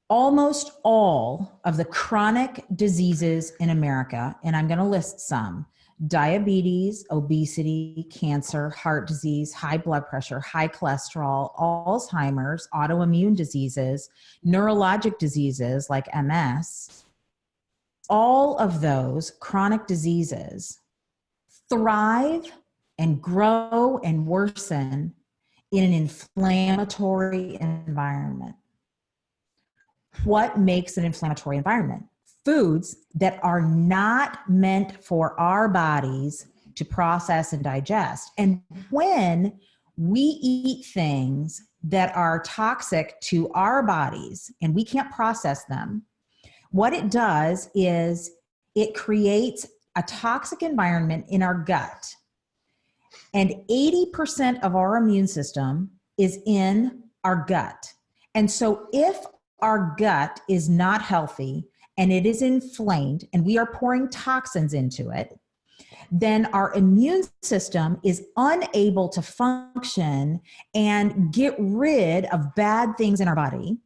almost all of the chronic diseases in America, and I'm going to list some: diabetes, obesity, cancer, heart disease, high blood pressure, high cholesterol, Alzheimer's, autoimmune diseases, neurologic diseases like MS, all of those chronic diseases thrive and grow and worsen in an inflammatory environment. What makes an inflammatory environment? Foods that are not meant for our bodies to process and digest. And when we eat things that are toxic to our bodies and we can't process them, What it does is it creates a toxic environment in our gut. And 80% of our immune system is in our gut. And so if our gut is not healthy and it is inflamed and we are pouring toxins into it, then our immune system is unable to function and get rid of bad things in our body.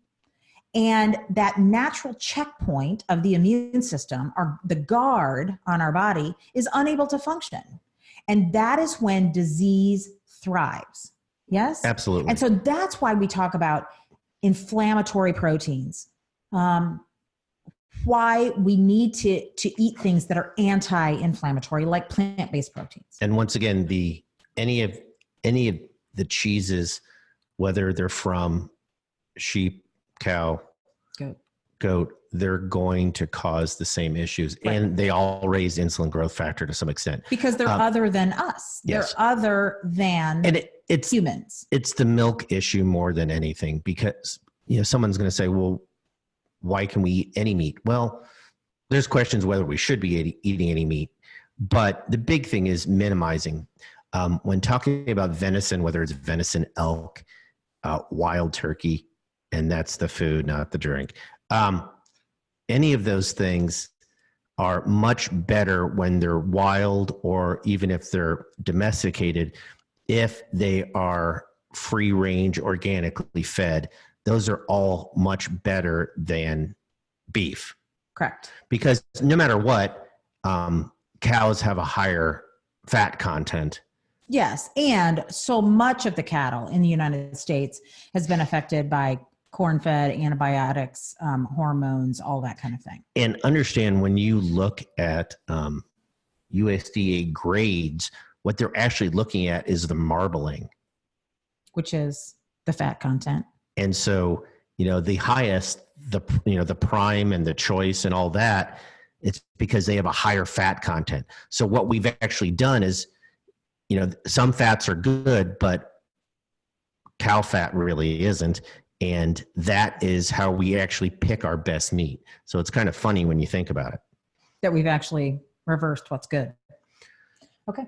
And that natural checkpoint of the immune system, or the guard on our body, is unable to function. And that is when disease thrives. Yes? Absolutely. And so that's why we talk about inflammatory proteins. Why we need to eat things that are anti-inflammatory, like plant-based proteins. And once again, any of the cheeses, whether they're from sheep, cow, goat, they're going to cause the same issues. Right. And they all raise insulin growth factor to some extent. Because they're other than us. Yes. They're other than it's humans. It's the milk issue more than anything, because someone's going to say, well, why can we eat any meat? Well, there's questions whether we should be eating any meat, but the big thing is minimizing. When talking about venison, whether it's venison, elk, wild turkey, and that's the food, not the drink. Any of those things are much better when they're wild, or even if they're domesticated, if they are free range, organically fed. Those are all much better than beef. Correct. Because no matter what, cows have a higher fat content. Yes. And so much of the cattle in the United States has been affected by corn-fed, antibiotics, hormones, all that kind of thing. And understand, when you look at USDA grades, what they're actually looking at is the marbling, which is the fat content. And so, the highest, the prime and the choice and all that, it's because they have a higher fat content. So what we've actually done is, some fats are good, but cow fat really isn't. And that is how we actually pick our best meat. So it's kind of funny when you think about it. That we've actually reversed what's good. Okay.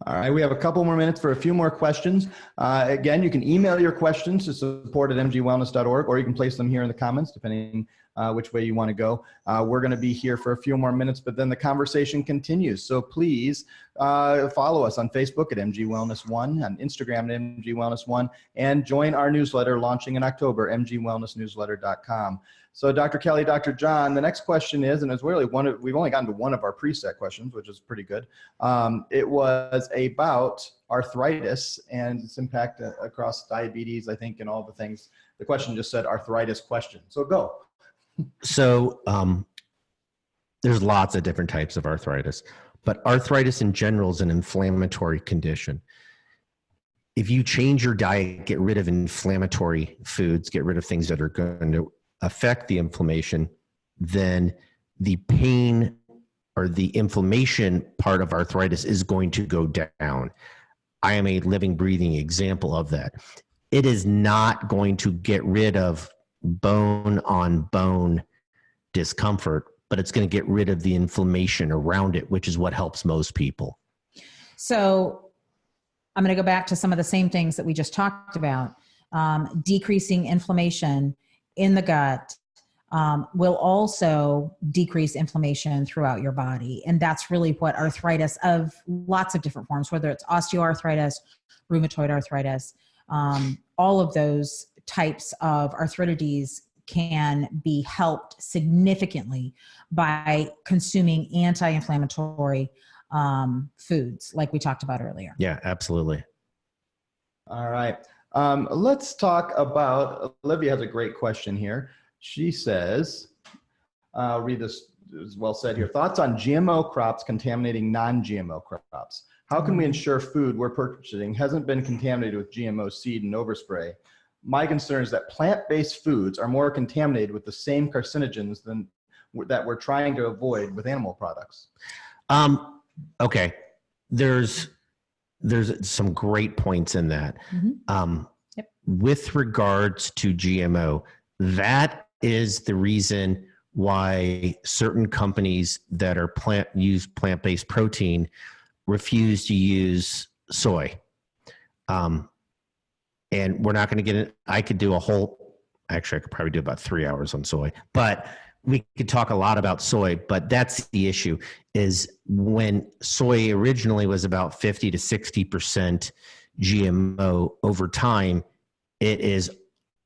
All right, we have a couple more minutes for a few more questions. Again, you can email your questions to support@mgwellness.org, or you can place them here in the comments, depending which way you want to go. We're going to be here for a few more minutes, but then the conversation continues. So please follow us on Facebook at MG Wellness 1, on Instagram at MG Wellness 1, and join our newsletter launching in October, mgwellnessnewsletter.com. So Dr. Kelly, Dr. John, the next question is, and it's really we've only gotten to one of our preset questions, which is pretty good. It was about arthritis and its impact across diabetes, I think, and all the things. The question just said arthritis question. So go. So there's lots of different types of arthritis, but arthritis in general is an inflammatory condition. If you change your diet, get rid of inflammatory foods, get rid of things that are going to affect the inflammation, then the pain or the inflammation part of arthritis is going to go down. I am a living, breathing example of that. It is not going to get rid of bone on bone discomfort, but it's going to get rid of the inflammation around it, which is what helps most people. So I'm going to go back to some of the same things that we just talked about. Decreasing inflammation in the gut will also decrease inflammation throughout your body. And that's really what arthritis of lots of different forms, whether it's osteoarthritis, rheumatoid arthritis, all of those types of arthritides can be helped significantly by consuming anti-inflammatory foods like we talked about earlier. Yeah, absolutely. All right. Let's talk about, Olivia has a great question here. She says, I'll read this, as well said here. Thoughts on GMO crops contaminating non-GMO crops. How can we ensure food we're purchasing hasn't been contaminated with GMO seed and overspray? My concern is that plant-based foods are more contaminated with the same carcinogens that we're trying to avoid with animal products. Okay. There's some great points in that. Mm-hmm. With regards to GMO, that is the reason why certain companies that are use plant-based protein refuse to use soy. And we're not going to get it. I could do I could probably do about 3 hours on soy, but we could talk a lot about soy. But that's the issue, is when soy originally was about 50 to 60% GMO, over time, it is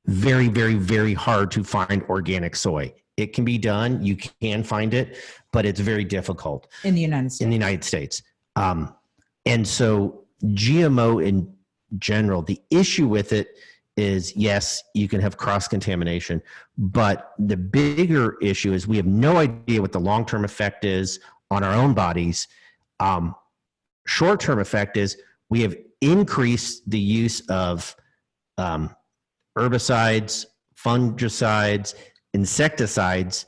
very, very, very hard to find organic soy. It can be done. You can find it, but it's very difficult in the United States. In the United States. And so GMO in general, the issue with it is, yes, you can have cross-contamination, but the bigger issue is we have no idea what the long-term effect is on our own bodies. Short-term effect is we have increased the use of herbicides, fungicides, insecticides,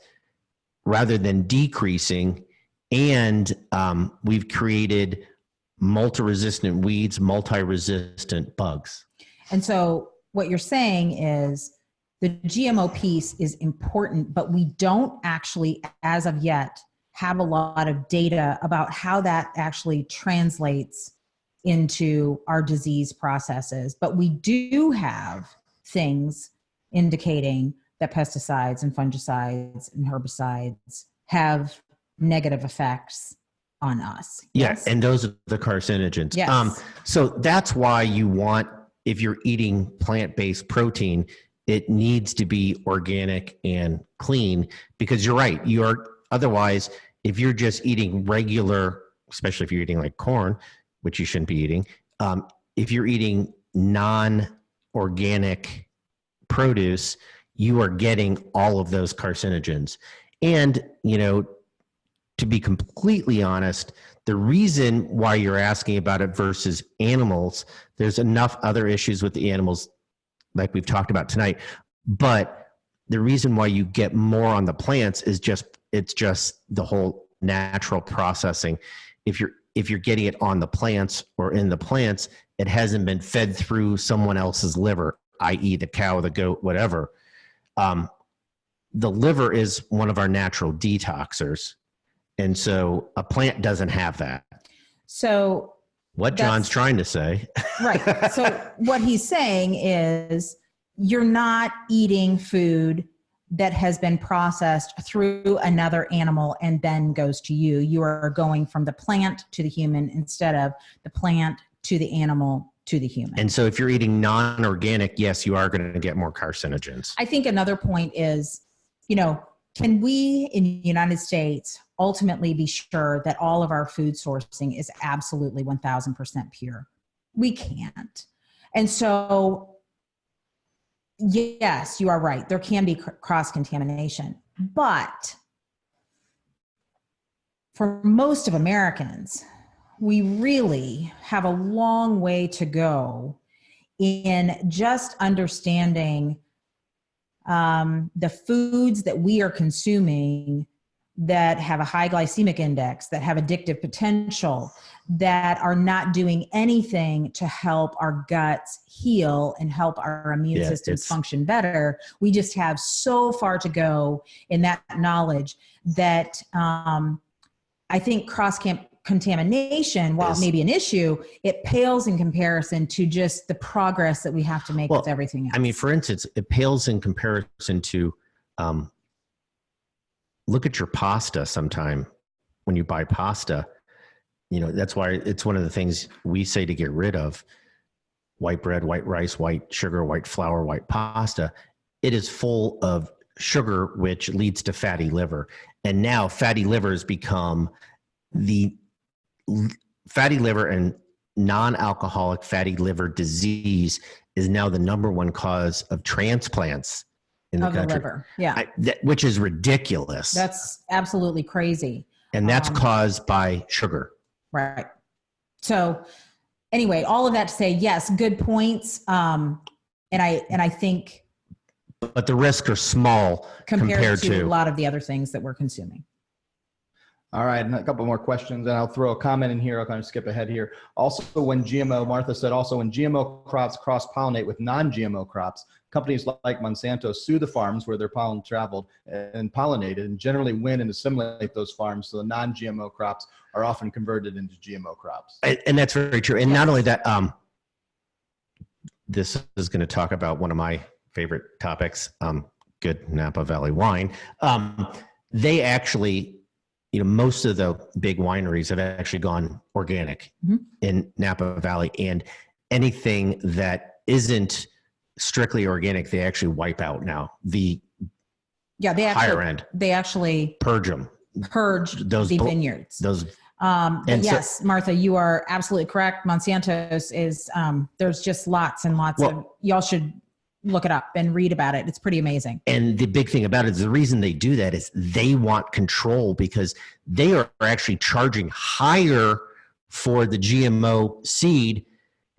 rather than decreasing. And we've created multi-resistant weeds, multi-resistant bugs. And so what you're saying is the GMO piece is important, but we don't actually, as of yet, have a lot of data about how that actually translates into our disease processes. But we do have things indicating that pesticides and fungicides and herbicides have negative effects on us. Yes. Yeah, and those are the carcinogens. Yes. So that's why you want, if you're eating plant-based protein, it needs to be organic and clean, because you're right. Otherwise, if you're just eating regular, especially if you're eating like corn, which you shouldn't be eating, if you're eating non-organic produce, you are getting all of those carcinogens. And, to be completely honest, the reason why you're asking about it versus animals, there's enough other issues with the animals like we've talked about tonight, but the reason why you get more on the plants is it's just the whole natural processing. If you're getting it on the plants or in the plants, it hasn't been fed through someone else's liver, i.e. the cow, the goat, whatever. The liver is one of our natural detoxers. And so a plant doesn't have that. So what John's trying to say. Right. So what he's saying is you're not eating food that has been processed through another animal and then goes to you. You are going from the plant to the human instead of the plant to the animal to the human. And so if you're eating non-organic, yes, you are going to get more carcinogens. I think another point is, can we in the United States ultimately be sure that all of our food sourcing is absolutely 1000% pure? We can't. And so, yes, you are right. There can be cross-contamination, but for most of Americans, we really have a long way to go in just understanding the foods that we are consuming that have a high glycemic index, that have addictive potential, that are not doing anything to help our guts heal and help our immune systems function better. We just have so far to go in that knowledge that I think cross-contamination, while it may be an issue, it pales in comparison to just the progress that we have to make with everything else. I mean, for instance, it pales in comparison to look at your pasta sometime when you buy pasta. That's why it's one of the things we say to get rid of: white bread, white rice, white sugar, white flour, white pasta. It is full of sugar, which leads to fatty liver. And now fatty liver has become fatty liver, and non-alcoholic fatty liver disease is now the number one cause of transplants in the country. Liver. Yeah. Which is ridiculous. That's absolutely crazy. And that's caused by sugar. Right. So anyway, all of that to say, yes, good points. And I think, but the risks are small compared to a lot of the other things that we're consuming. All right, and a couple more questions, and I'll throw a comment in here. I'll kind of skip ahead here. Also, when GMO, Martha said, also when GMO crops cross-pollinate with non-GMO crops, companies like Monsanto sue the farms where their pollen traveled and pollinated, and generally win and assimilate those farms. So the non-GMO crops are often converted into GMO crops. And that's very true. And not only that, this is going to talk about one of my favorite topics, good Napa Valley wine. They actually, most of the big wineries have actually gone organic in Napa Valley, and anything that isn't strictly organic, they actually wipe out now. They actually end. They actually purge them. Purged those vineyards. But yes, Martha, you are absolutely correct. Monsanto's is there's just lots and lots of, y'all should look it up and read about it. It's pretty amazing. And the big thing about it is the reason they do that is they want control, because they are actually charging higher for the GMO seed.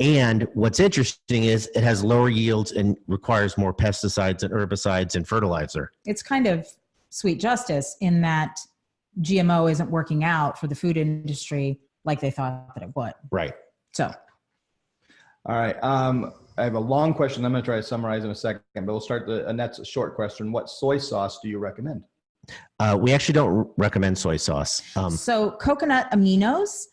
And what's interesting is it has lower yields and requires more pesticides and herbicides and fertilizer. It's kind of sweet justice in that GMO isn't working out for the food industry like they thought that it would. Right. So. All right. I have a long question. I'm going to try to summarize in a second, but we'll start and that's a short question. What soy sauce do you recommend? We actually don't recommend soy sauce. So coconut aminos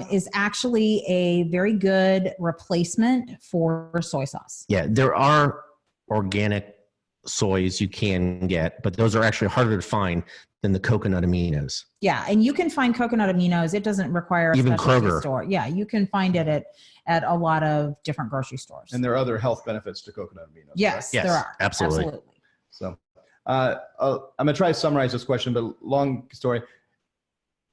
is actually a very good replacement for soy sauce. Yeah, there are organic soys you can get, but those are actually harder to find than the coconut aminos. Yeah, and you can find coconut aminos. It doesn't require a even specialty Kroger store. Yeah, you can find it at a lot of different grocery stores. And there are other health benefits to coconut aminos. Yes, right? there are. Absolutely. So I'm going to try to summarize this question, but long story.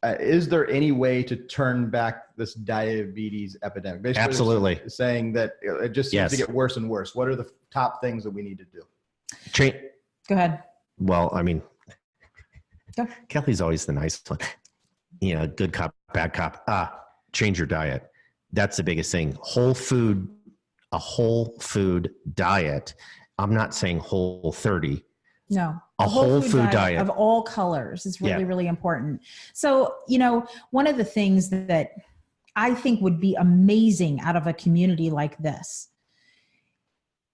Is there any way to turn back this diabetes epidemic? Basically, absolutely. Saying that it just seems to get worse and worse. What are the top things that we need to do? Go ahead. Well, I mean, Kelly's always the nice one. Good cop, bad cop. Change your diet. That's the biggest thing. A whole food diet. I'm not saying whole 30. No. A whole food diet of all colors is really, really important. So, one of the things that I think would be amazing out of a community like this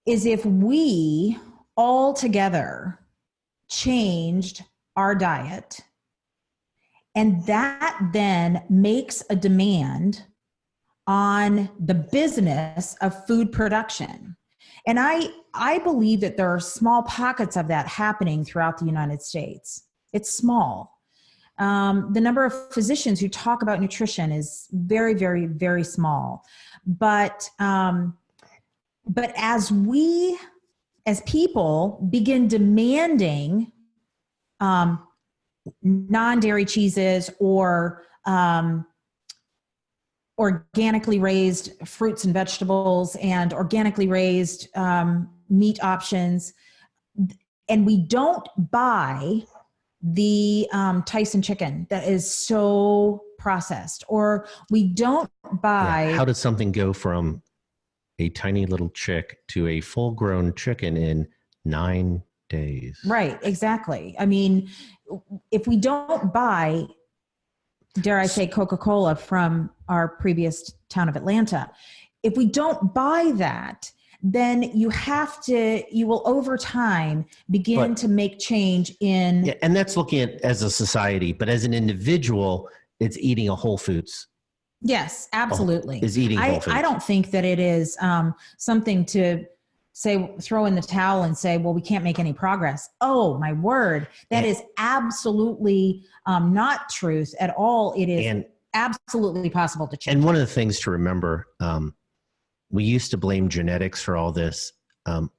is if we all together changed our diet, and that then makes a demand on the business of food production. And I believe that there are small pockets of that happening throughout the United States. It's small. The number of physicians who talk about nutrition is very, very, very small. But as we, as people, begin demanding non-dairy cheeses or organically raised fruits and vegetables and organically raised meat options, and we don't buy the Tyson chicken that is so processed, or we don't buy. How does something go from a tiny little chick to a full-grown chicken in 9 days? Right, exactly. I mean, if we don't buy, dare I say, Coca-Cola from our previous town of Atlanta, if we don't buy that, then you will over time begin to make change in. Yeah, and that's looking at as a society, but as an individual, it's eating a Whole Foods. Yes, absolutely. Is eating Whole Foods. I don't think that it is something to say, throw in the towel and say, well, we can't make any progress. Oh, my word. That is absolutely not truth at all. It is absolutely possible to change. And one of the things to remember, we used to blame genetics for all this.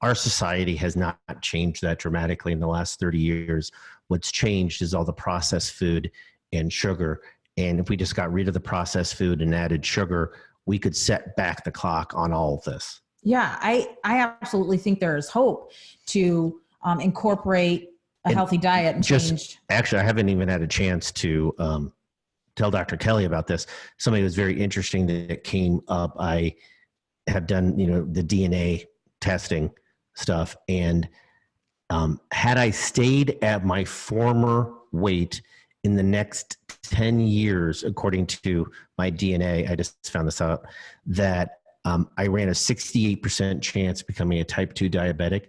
Our society has not changed that dramatically in the last 30 years. What's changed is all the processed food and sugar. And if we just got rid of the processed food and added sugar, we could set back the clock on all of this. Yeah, I absolutely think there is hope to incorporate a healthy diet and change. Actually, I haven't even had a chance to tell Dr. Kelly about this. Something that was very interesting that came up. I have done, the DNA testing stuff. And had I stayed at my former weight in the next 10 years, according to my DNA, I just found this out, that I ran a 68% chance of becoming a type 2 diabetic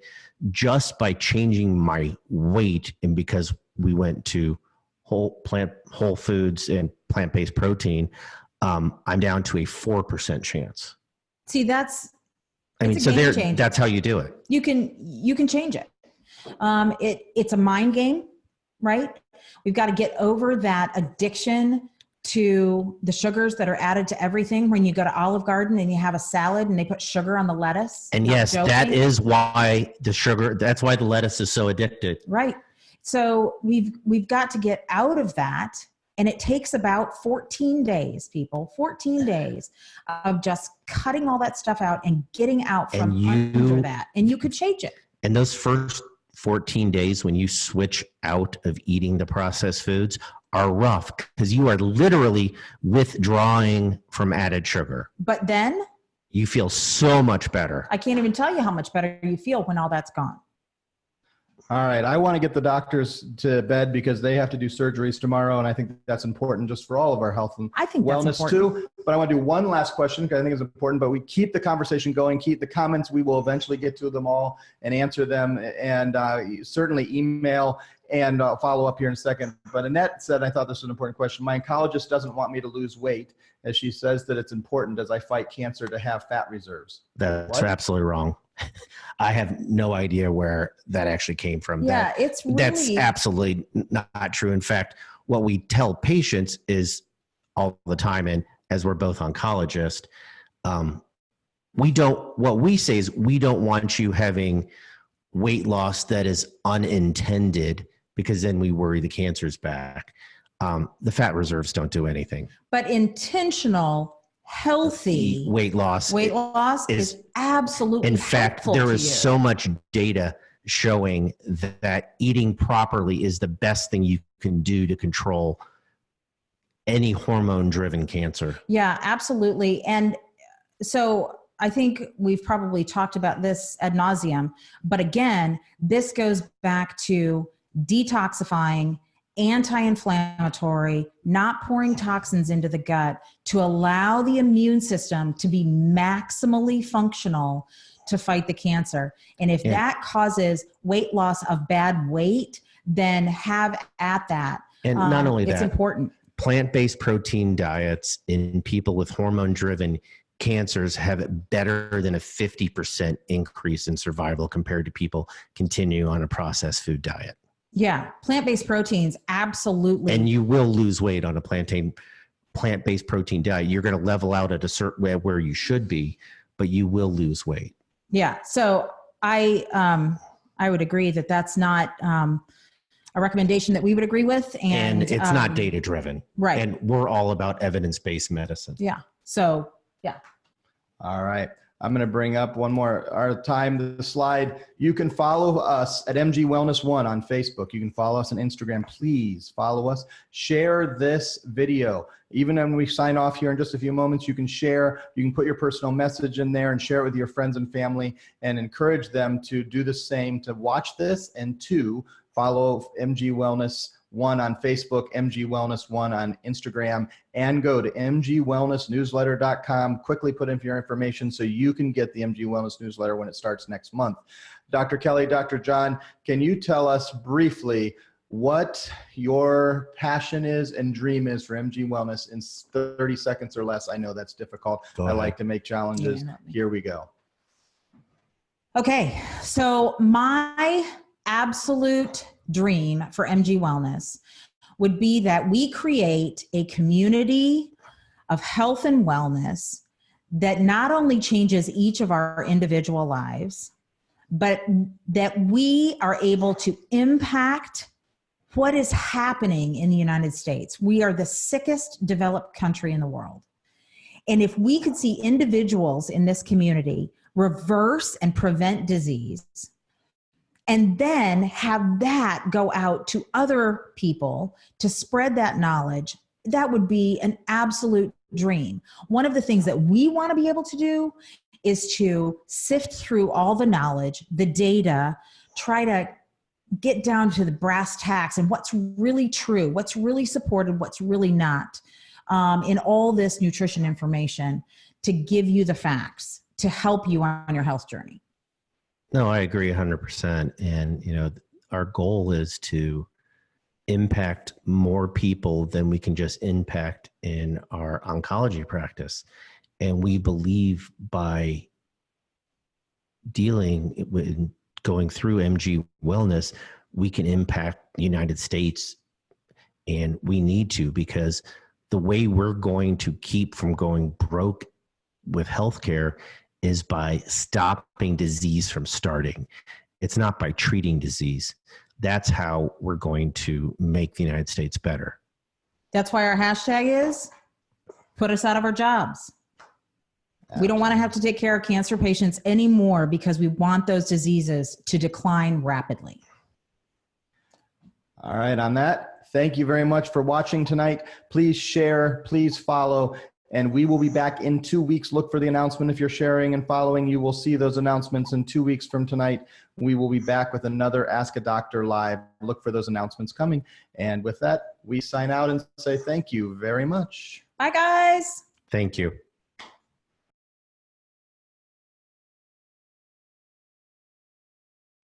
just by changing my weight. And because we went to whole foods and plant-based protein, I'm down to a 4% chance. See, that's that's how you do it. You can change it. It's a mind game, right? We've got to get over that addiction to the sugars that are added to everything. When you go to Olive Garden and you have a salad and they put sugar on the lettuce. And yes, that is why that's why the lettuce is so addicted. Right. So we've got to get out of that. And it takes about 14 days, people, 14 days of just cutting all that stuff out and getting out from under that. And you could change it. And those first 14 days when you switch out of eating the processed foods are rough because you are literally withdrawing from added sugar. But then you feel so much better. I can't even tell you how much better you feel when all that's gone. All right. I want to get the doctors to bed because they have to do surgeries tomorrow. And I think that's important just for all of our health and wellness too. But I want to do one last question because I think it's important, but we keep the conversation going, keep the comments. We will eventually get to them all and answer them, and certainly email and follow up here in a second. But Annette said, I thought this was an important question. My oncologist doesn't want me to lose weight, as she says that it's important as I fight cancer to have fat reserves. That's absolutely wrong. I have no idea where that actually came from. Yeah, that's absolutely not true. In fact, what we tell patients is all the time, and as we're both oncologists, what we say is we don't want you having weight loss that is unintended because then we worry the cancer's back. The fat reserves don't do anything. But intentional healthy weight loss is absolutely in fact there is so much data showing that eating properly is the best thing you can do to control any hormone driven cancer. Yeah, absolutely. And so I think we've probably talked about this ad nauseum, but again, this goes back to detoxifying, anti-inflammatory, not pouring toxins into the gut to allow the immune system to be maximally functional to fight the cancer. And if that causes weight loss of bad weight, then have at that. And not only that, it's important. Plant-based protein diets in people with hormone-driven cancers have better than a 50% increase in survival compared to people continuing on a processed food diet. Yeah, plant-based proteins, absolutely. And you will lose weight on a plant-based protein diet. You're going to level out at a certain way where you should be, but you will lose weight. Yeah, so I would agree that that's not a recommendation that we would agree with. And it's not data-driven. Right. And we're all about evidence-based medicine. Yeah, so yeah. All right. I'm going to bring up one more the slide. You can follow us at MG Wellness 1 on Facebook. You can follow us on Instagram. Please follow us. Share this video. Even when we sign off here in just a few moments, you can share. You can put your personal message in there and share it with your friends and family and encourage them to do the same, to watch this and to follow MG Wellness 1 on Facebook, MG Wellness 1 on Instagram, and go to mgwellnessnewsletter.com. Quickly put in your information so you can get the MG Wellness newsletter when it starts next month. Dr. Kelly, Dr. John, can you tell us briefly what your passion is and dream is for MG Wellness in 30 seconds or less? I know that's difficult. I like to make challenges. Here we go. Okay, so my absolute dream for MG Wellness would be that we create a community of health and wellness that not only changes each of our individual lives, but that we are able to impact what is happening in the United States. We are the sickest developed country in the world. And if we could see individuals in this community reverse and prevent disease, and then have that go out to other people to spread that knowledge, that would be an absolute dream. One of the things that we want to be able to do is to sift through all the knowledge, the data, try to get down to the brass tacks and what's really true, what's really supported, what's really not, in all this nutrition information to give you the facts to help you on your health journey. No, I agree 100%. And, our goal is to impact more people than we can just impact in our oncology practice. And we believe by dealing with going through MG Wellness, we can impact the United States. And we need to, because the way we're going to keep from going broke with healthcare is by stopping disease from starting. It's not by treating disease. That's how we're going to make the United States better. That's why our hashtag is put us out of our jobs. We don't want to have to take care of cancer patients anymore because we want those diseases to decline rapidly. All right, on that, thank you very much for watching tonight. Please share, please follow, and we will be back in 2 weeks. Look for the announcement. If you're sharing and following, you will see those announcements in 2 weeks from tonight. We will be back with another Ask a Doctor Live. Look for those announcements coming. And with that, we sign out and say thank you very much. Bye, guys. Thank you.